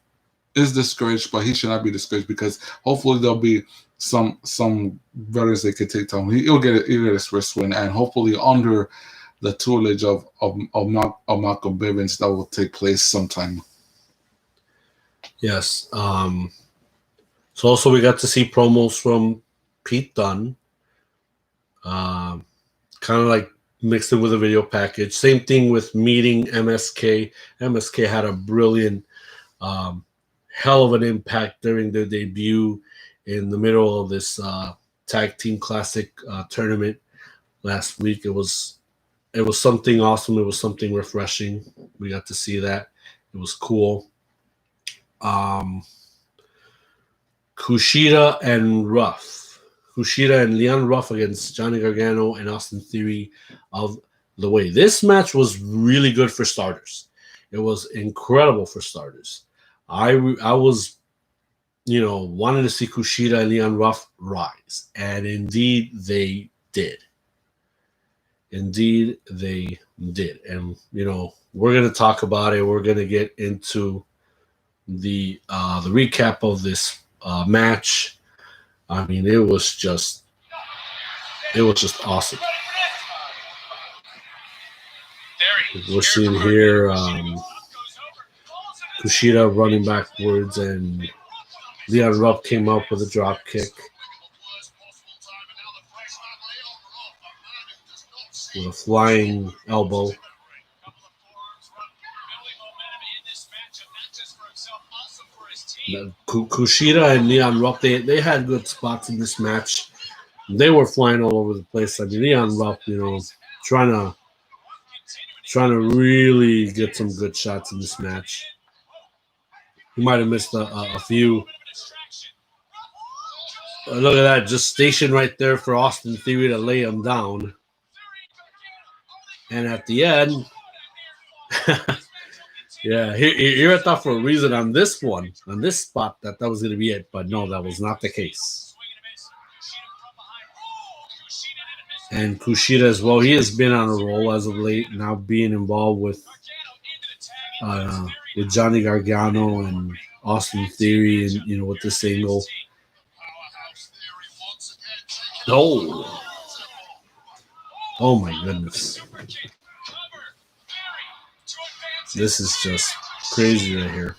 Speaker 2: is discouraged, but he should not be discouraged because hopefully there'll be some veterans they could take down. He'll get his first win, and hopefully under the tutelage of Malcolm Bivens that will take place sometime.
Speaker 1: Yes. So also we got to see promos from Pete Dunne. Kind of like mixed in with a video package. Same thing with meeting MSK. MSK had a brilliant, hell of an impact during their debut in the middle of this Tag Team Classic tournament last week. It was something awesome. It was something refreshing. We got to see that. It was cool. Kushida and Leon Ruff against Johnny Gargano and Austin Theory of the Way. This match was really good for starters. It was incredible for starters. I was, wanting to see Kushida and Leon Ruff rise, and indeed they did. Indeed they did, and we're gonna talk about it. We're gonna get into the recap of this match. I mean, it was just awesome. We're seeing here Kushida running backwards, and Leon Ruff came up with a drop kick with a flying elbow. Kushida and Leon Ruff, they had good spots in this match. They were flying all over the place. I mean, Leon Ruff, trying to really get some good shots in this match. He might have missed a few. Look at that, just stationed right there for Austin Theory to lay him down. And at the end, yeah, here I thought for a reason on this spot that was going to be it, but no, that was not the case. And Kushida as well, he has been on a roll as of late, now being involved with Johnny Gargano and Austin Theory, and with this angle. Oh my goodness. This is just crazy right here.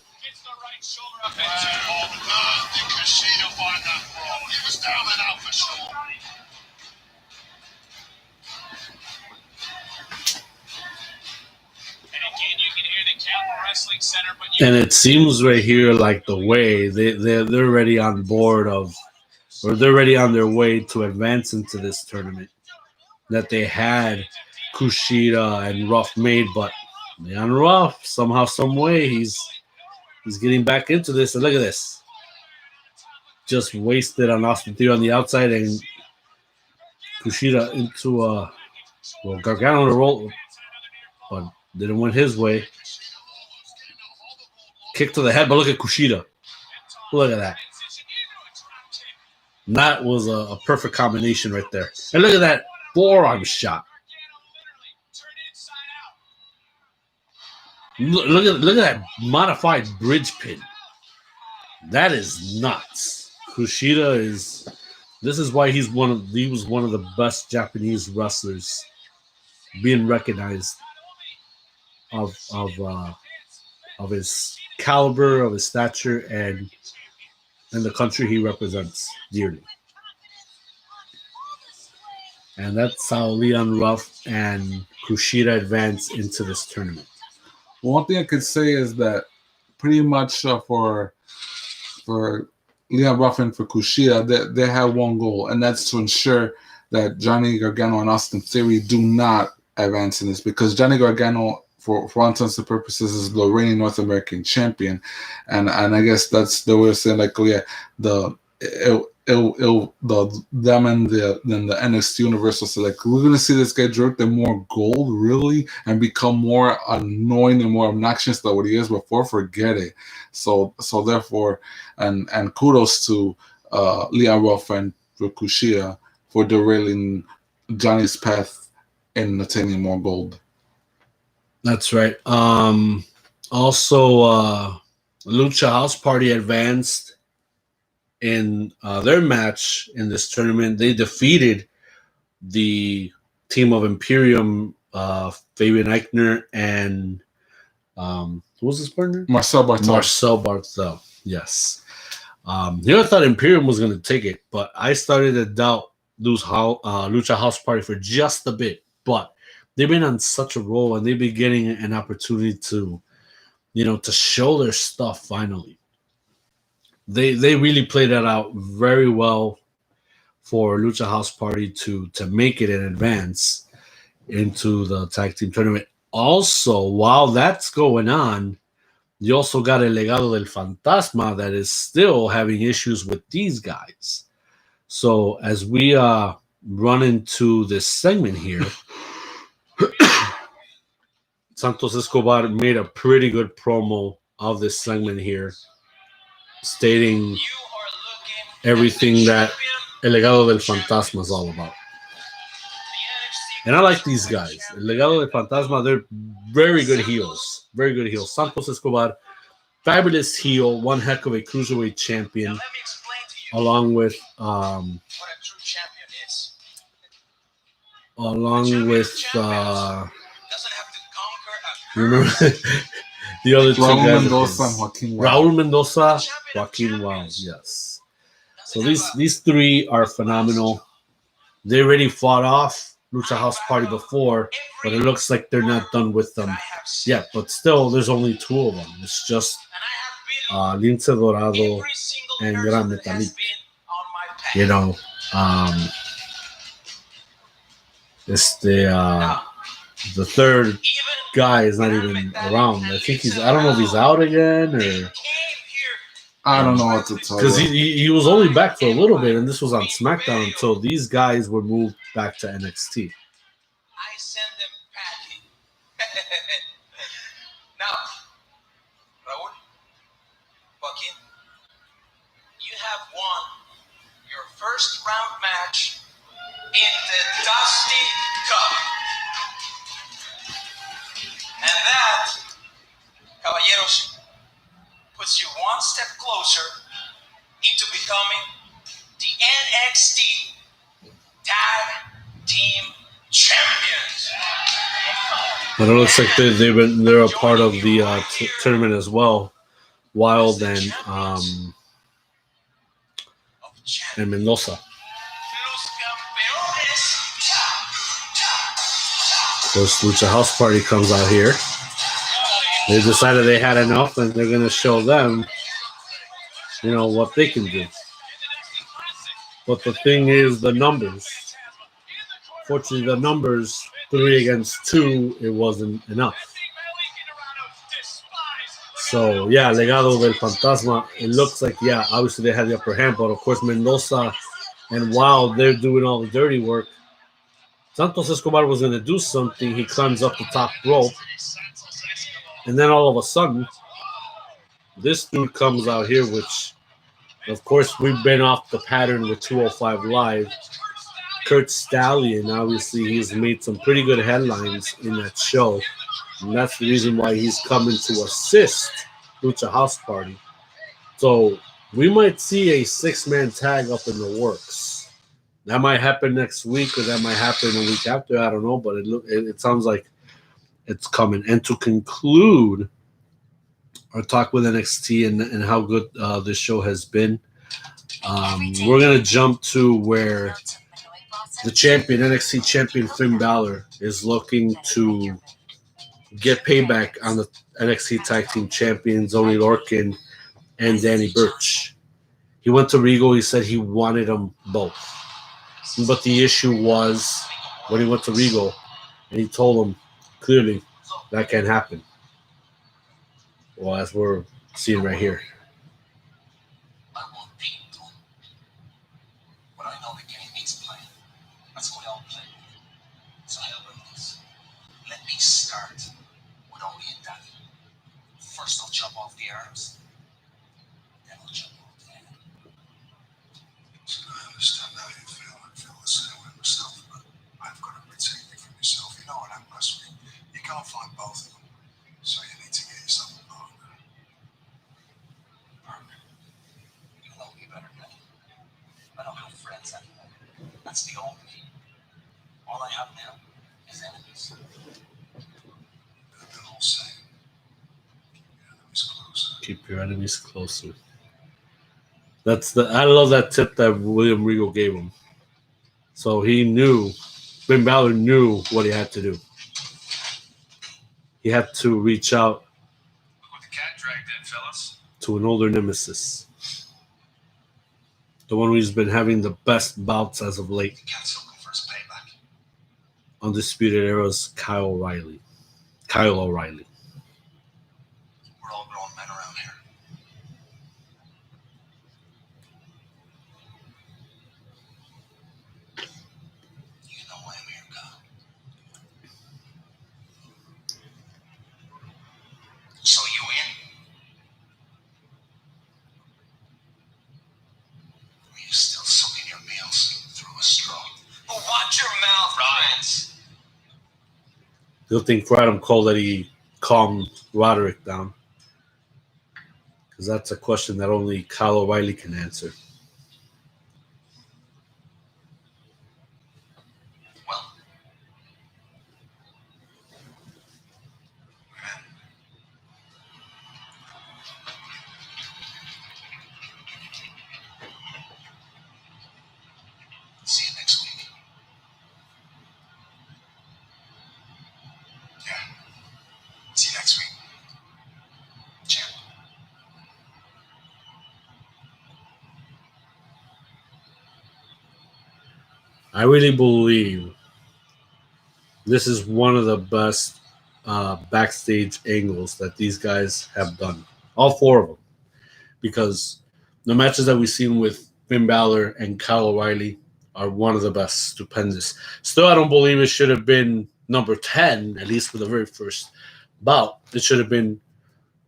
Speaker 1: And it seems right here like the way they're already on board of, or they're already on their way to advance into this tournament, that they had Kushida and Ruff made, but Leon Ruff, somehow, some way, he's getting back into this. And look at this. Just wasted on Austin Theory on the outside, and Kushida into Gargano on the roll, but didn't win his way. Kick to the head, but look at Kushida. Look at that. And that was a perfect combination right there. And look at that forearm shot. Look at that modified bridge pin. That is nuts. Kushida this is why he was one of the best Japanese wrestlers, being recognized of his caliber, of his stature, and the country he represents dearly. And that's how Leon Ruff and Kushida advance into this tournament.
Speaker 2: One thing I could say is that pretty much for Leon Ruff and for Kushida, they have one goal, and that's to ensure that Johnny Gargano and Austin Theory do not advancing this because Johnny Gargano, for all intents and purposes, is the reigning North American champion, and I guess that's the way of saying like, oh yeah, them and the NXT Universal Select. We're gonna see this guy jerk them more gold, really, and become more annoying and more obnoxious than what he is before. Forget it. So therefore, and kudos to Leon Ruff and Rikushia for derailing Johnny's path in attaining more gold.
Speaker 1: That's right. Also, Lucha House Party advanced in their match in this tournament. They defeated the team of Imperium, Fabian Eichner and who was his partner?
Speaker 2: Marcel
Speaker 1: Barthel. Yes. I thought Imperium was going to take it, but I started to doubt Lucha House Party for just a bit. But they've been on such a roll, and they've been getting an opportunity to, to show their stuff finally. They really played that out very well for Lucha House Party to make it in advance into the tag team tournament. Also, while that's going on, you also got El Legado del Fantasma that is still having issues with these guys. So as we run into this segment here, Santos Escobar made a pretty good promo of this segment here, stating everything that El Legado del Fantasma is all about. And I like these guys. El Legado del Fantasma, they're very good heels. Very good heels. Santos Escobar, fabulous heel, one heck of a cruiserweight champion, along with remember the other two guys. Raul Mendoza, Joaquin Wilde, yes. So these three are phenomenal. They already fought off Lucha House Party before, but it looks like they're not done with them yet. But still, there's only two of them. It's just Lince Dorado and Gran Metalik. The third guy is not even around. I think I don't know if he's out again or.
Speaker 2: I don't know what to tell you.
Speaker 1: Because he was only back for a little bit, and this was on SmackDown until these guys were moved back to NXT.
Speaker 3: I send them packing. Now, Raul, Joaquin, you have won your first round match in the Dusty Cup. And that, caballeros, puts you one step closer into becoming the NXT Tag Team Champions.
Speaker 1: But it looks like they're a part of the tournament as well. Wild and Mendoza. Of course, Lucha House Party comes out here. They decided they had enough, and they're going to show them, what they can do. But the thing is, the numbers. Fortunately, the numbers, 3 against 2, it wasn't enough. So, yeah, Legado del Fantasma, it looks like, obviously they had the upper hand, but of course Mendoza and Wild, they're doing all the dirty work. Santos Escobar was going to do something. He climbs up the top rope. And then all of a sudden, this dude comes out here, which, of course, we've been off the pattern with 205 Live. Kurt Stallion, obviously, he's made some pretty good headlines in that show. And that's the reason why he's coming to assist Lucha House Party. So we might see a 6-man tag up in the works. That might happen next week, or that might happen a week after. I don't know, but it sounds like it's coming. And to conclude our talk with NXT and how good this show has been, we're going to jump to where the champion, NXT champion Finn Balor, is looking to get payback on the NXT Tag Team Champions, Oney Lorcan and Danny Burch. He went to Regal. He said he wanted them both. But the issue was, when he went to Regal, And he told him clearly that can't happen. Well, as we're seeing right here.
Speaker 3: I won't beat them. But I know the game he's playing. That's what I'll play. So hell with this. Let me start with Odie and Daddy. First I'll chop off the arms. Then I'll chop off the head.
Speaker 4: So I understand how you feel. I feel the same way myself, but I've got to protect you from yourself. You know what I'm wrestling. You can't fight both of them. So you need to get yourself a partner.
Speaker 3: Partner. You know me better, Daddy. I don't have friends anymore. That's the old me. All I have now is enemies.
Speaker 4: The whole saying. Your enemy's closer.
Speaker 1: Keep your enemies closer. I love that tip that William Regal gave him. So he knew, Finn Balor knew what he had to do. He had to reach out
Speaker 3: Look what the cat dragged in, fellas.
Speaker 1: to an older nemesis. The one who's been having the best bouts as of late.
Speaker 3: The cat's looking for his payback.
Speaker 1: Undisputed Era's Kyle O'Reilly.
Speaker 3: We're all grown men around here. You know why I'm here, Kyle. So you in? Or you still sucking your meals through a straw? Oh, watch your mouth, Ryan's.
Speaker 1: You'll think for Adam Cole that he calmed Roderick down. Because that's a question that only Kyle O'Reilly can answer.
Speaker 3: Well, see you next week.
Speaker 4: Yeah. See you next week.
Speaker 3: Champ.
Speaker 1: I really believe this is one of the best backstage angles that these guys have done. All four of them. Because the matches that we've seen with Finn Balor and Kyle O'Reilly are one of the best. Stupendous. Still, I don't believe it should have been number 10, at least for the very first bout. It should have been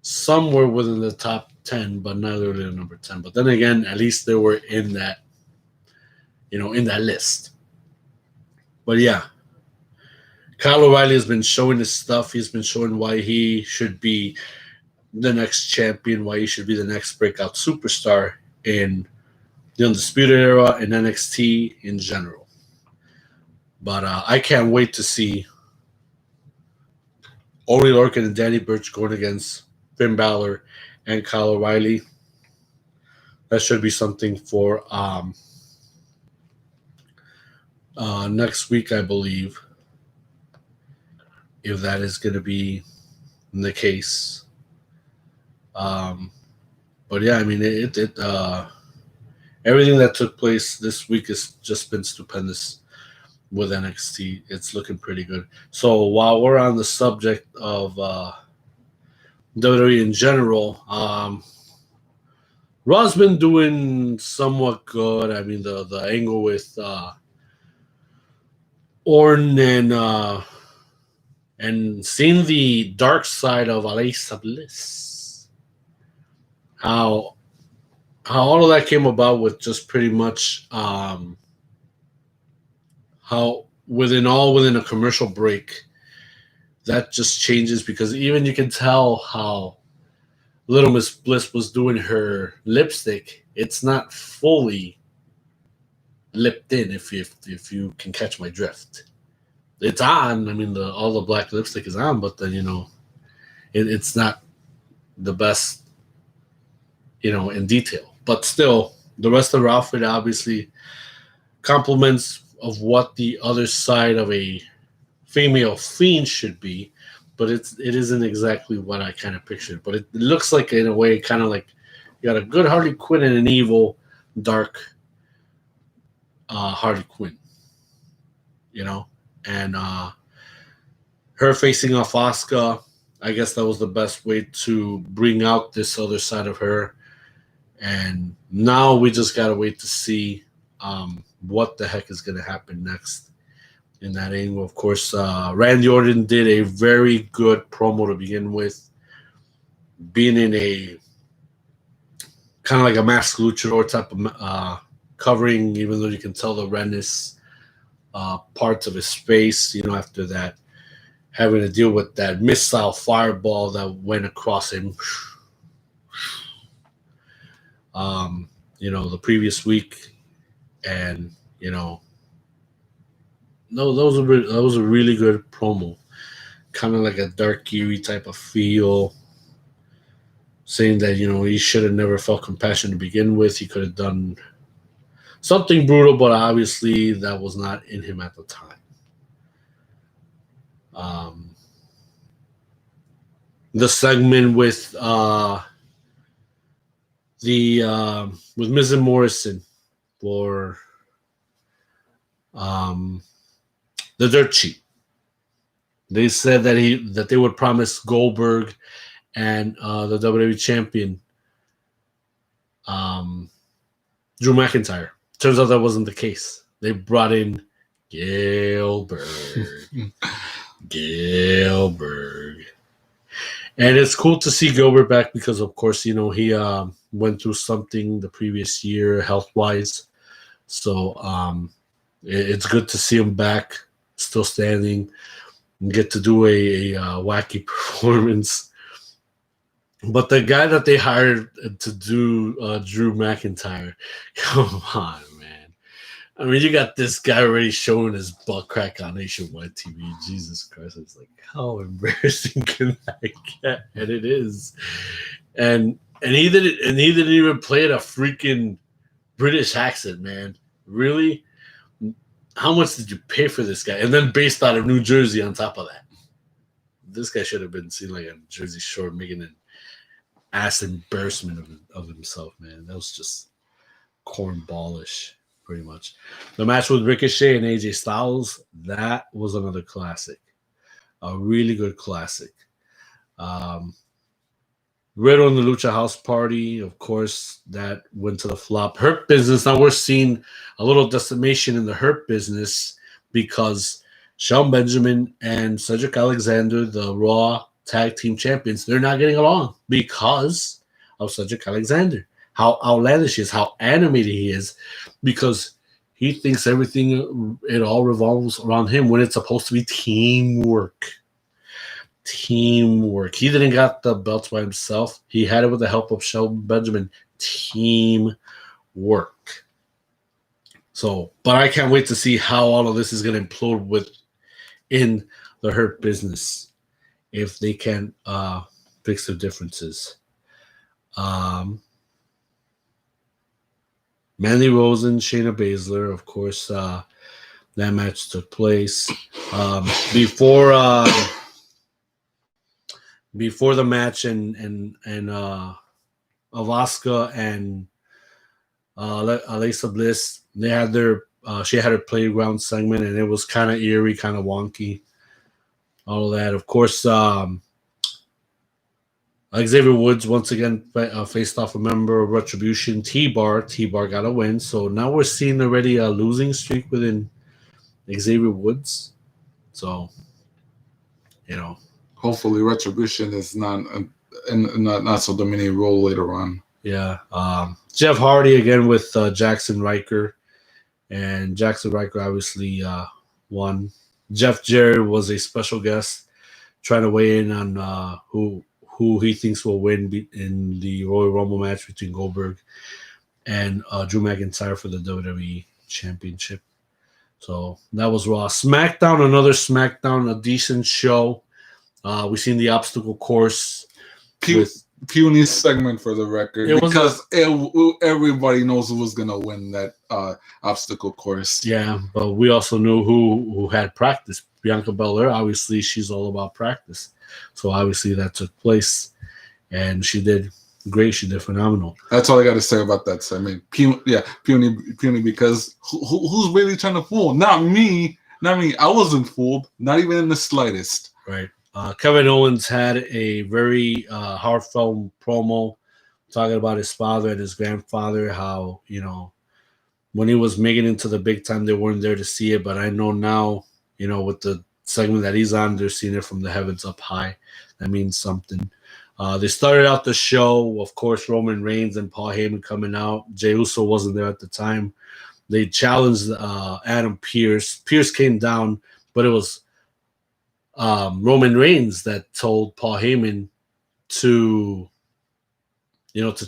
Speaker 1: somewhere within the top 10, but not really number 10. But then again, at least they were in that, in that list. But yeah, Kyle O'Reilly has been showing his stuff. He's been showing why he should be the next champion, why he should be the next breakout superstar in the Undisputed Era and NXT in general. But I can't wait to see Oney Lorcan and Danny Burch going against Finn Balor and Kyle O'Reilly. That should be something for next week, I believe, if that is going to be the case. But yeah, I mean, everything that took place this week has just been stupendous with NXT. It's looking pretty good. So while we're on the subject of WWE in general, Raw's been doing somewhat good. I mean, the angle with Orton and seeing the dark side of Alexa Bliss. How all of that came about with just pretty much how within a commercial break, that just changes because even you can tell how Little Miss Bliss was doing her lipstick. It's not fully lipped in, if you can catch my drift. It's on. I mean, all the black lipstick is on, but then it's not the best, in detail. But still, the rest of her outfit obviously complements of what the other side of a female fiend should be, but it isn't exactly what I kind of pictured. But it looks like, in a way, kind of like you got a good Harley Quinn and an evil, dark Harley Quinn, and her facing off Asuka, I guess that was the best way to bring out this other side of her. And now we just gotta wait to see what the heck is gonna happen next in that angle. Of course, Randy Orton did a very good promo to begin with, being in a kind of like a masked luchador type of covering, even though you can tell the redness parts of his face, after that, having to deal with that missile fireball that went across him, the previous week. And, no, that was a really good promo. Kind of like a dark, eerie type of feel. Saying that, he should have never felt compassion to begin with. He could have done something brutal, but obviously that was not in him at the time. The segment with Miz and Morrison for the dirt sheet. They said that they would promise Goldberg and the WWE champion Drew McIntyre. Turns out that wasn't the case. They brought in Gilbert. And it's cool to see Gilbert back because, of course, he went through something the previous year health-wise. So it's good to see him back, still standing, and get to do a wacky performance. But the guy that they hired to do Drew McIntyre, come on, man. I mean, you got this guy already showing his butt crack on nationwide TV. Jesus Christ. It's like, how embarrassing can that get? And it is. And he didn't even play it a freaking British accent, man. Really? How much did you pay for this guy? And then based out of New Jersey on top of that. This guy should have been seen like a Jersey Shore making an ass embarrassment of himself, man. That was just cornballish, pretty much. The match with Ricochet and AJ Styles, that was another classic. A really good classic. Riddle and the Lucha House Party, of course, that went to the flop. Hurt Business, now we're seeing a little decimation in the Hurt Business because Shelton Benjamin and Cedric Alexander, the Raw Tag Team Champions, they're not getting along because of Cedric Alexander. How outlandish he is, how animated he is, because he thinks it all revolves around him when it's supposed to be teamwork. Teamwork. He didn't got the belts by himself. He had it with the help of Shelton Benjamin. Teamwork. So, but I can't wait to see how all of this is going to implode within the Hurt Business if they can fix their differences. Mandy Rosen, Shayna Basler, of course, that match took place. Before the match and of Asuka and Alexa Bliss, they had she had her playground segment, and it was kind of eerie, kind of wonky. All of that, of course. Xavier Woods once again faced off a member of Retribution, T-Bar. T-Bar got a win, so now we're seeing already a losing streak within Xavier Woods. So,
Speaker 2: hopefully Retribution is not so dominating role later on.
Speaker 1: Yeah. Jeff Hardy again with Jackson Riker, and Jackson Riker obviously won. Jeff Jarrett was a special guest trying to weigh in on who he thinks will win in the Royal Rumble match between Goldberg and Drew McIntyre for the WWE Championship. So that was Raw. SmackDown, another SmackDown, a decent show. We've seen the obstacle course.
Speaker 2: Puny segment for the record, because everybody knows who was going to win that obstacle course.
Speaker 1: Yeah, but we also knew who had practice. Bianca Belair, obviously, she's all about practice. So obviously that took place, and she did great. She did phenomenal.
Speaker 2: That's all I got to say about that segment. Puny, because who's really trying to fool? Not me. I wasn't fooled, not even in the slightest.
Speaker 1: Right. Kevin Owens had a very heartfelt promo talking about his father and his grandfather, how, when he was making it to the big time, they weren't there to see it. But I know now, with the segment that he's on, they're seeing it from the heavens up high. That means something. They started out the show, of course, Roman Reigns and Paul Heyman coming out. Jey Uso wasn't there at the time. They challenged Adam Pearce. Pearce came down, but it was Roman Reigns that told Paul Heyman to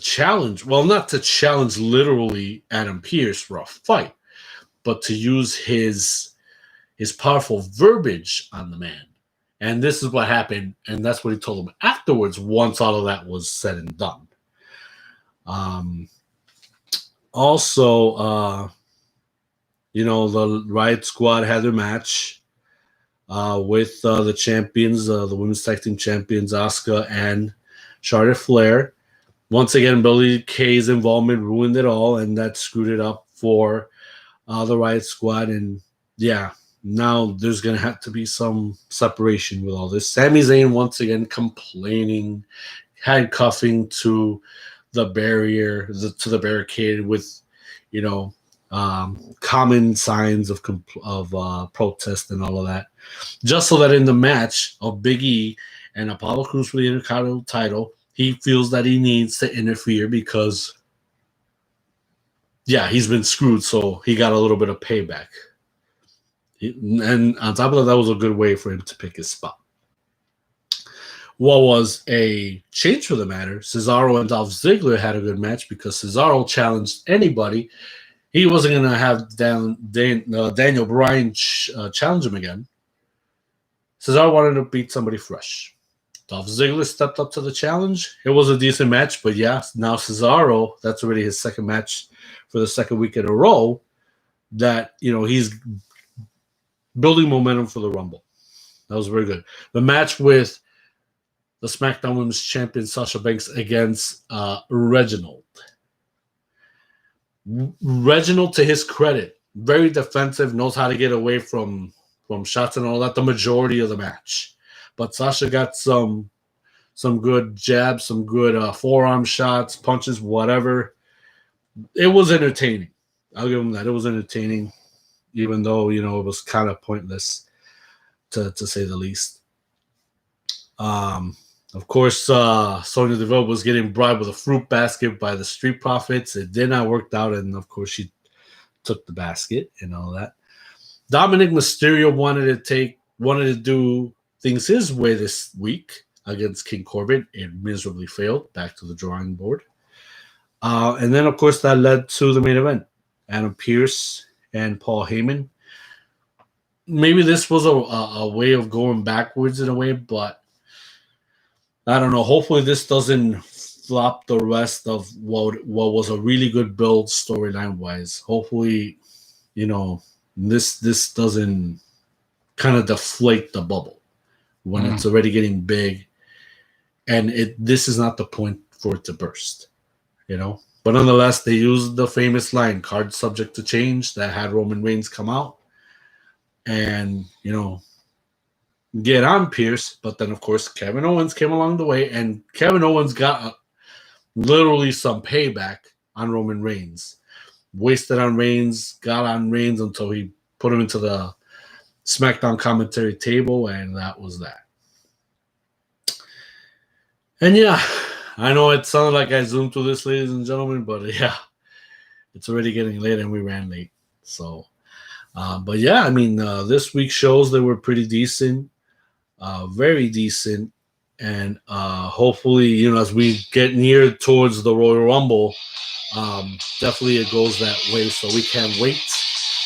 Speaker 1: challenge. Well, not to challenge literally Adam Pearce for a fight, but to use his powerful verbiage on the man. And this is what happened, and that's what he told him afterwards once all of that was said and done. Also, the Riot Squad had their match with the champions, the women's tag team champions, Asuka and Charlotte Flair. Once again, Billie Kay's involvement ruined it all, and that screwed it up for the Riot Squad. And yeah, now there's going to have to be some separation with all this. Sami Zayn once again complaining, handcuffing to the barrier, to the barricade with, common signs of protest and all of that. Just so that in the match of Big E and Apollo Crews for the Intercontinental title, he feels that he needs to interfere because, he's been screwed, so he got a little bit of payback. And on top of that was a good way for him to pick his spot. What was a change for the matter, Cesaro and Dolph Ziggler had a good match because Cesaro challenged anybody. He wasn't going to have Daniel Bryan challenge him again. Cesaro wanted to beat somebody fresh. Dolph Ziggler stepped up to the challenge. It was a decent match, but now Cesaro, that's already his second match for the second week in a row, that, he's building momentum for the Rumble. That was very good. The match with the SmackDown Women's Champion Sasha Banks against Reginald. Reginald, to his credit, very defensive, knows how to get away from shots and all that, the majority of the match. But Sasha got some good jabs, some good forearm shots, punches, whatever. It was entertaining. I'll give him that. It was entertaining, even though, it was kind of pointless, to say the least. Of course, Sonya Deville was getting bribed with a fruit basket by the Street Profits. It did not work out, and of course, she took the basket and all that. Dominic Mysterio wanted to do things his way this week against King Corbin. It miserably failed. Back to the drawing board. And then, of course, that led to the main event. Adam Pearce and Paul Heyman. Maybe this was a way of going backwards in a way, but I don't know. Hopefully this doesn't flop the rest of what was a really good build storyline-wise. Hopefully, this doesn't kind of deflate the bubble when it's already getting big, and this is not the point for it to burst, But nonetheless, they used the famous line, "Card subject to change," that had Roman Reigns come out and, get on Pierce. But then, of course, Kevin Owens came along the way, and Kevin Owens got literally some payback on Roman Reigns. Wasted on Reigns, got on Reigns until he put him into the SmackDown commentary table, and that was that. And yeah, I know it sounded like I zoomed through this, ladies and gentlemen, but yeah, it's already getting late and we ran late. So, but yeah, this week's shows, they were pretty decent, very decent. And hopefully, as we get near towards the Royal Rumble, definitely it goes that way. So we can't wait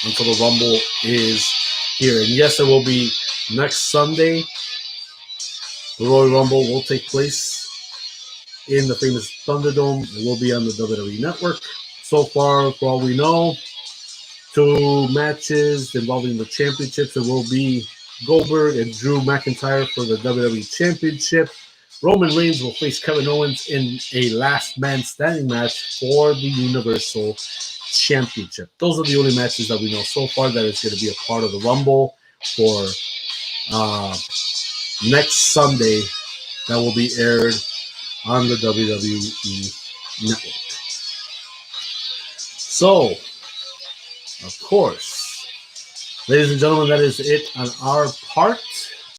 Speaker 1: until the Rumble is here. And yes, it will be next Sunday. The Royal Rumble will take place in the famous Thunderdome. It will be on the WWE Network. So far, for all we know, 2 matches involving the championships. It will be Goldberg and Drew McIntyre for the WWE Championship. Roman Reigns will face Kevin Owens in a last man standing match for the Universal Championship. Those are the only matches that we know so far that is going to be a part of the Rumble for next Sunday that will be aired on the WWE Network. So, of course, ladies and gentlemen, that is it on our part.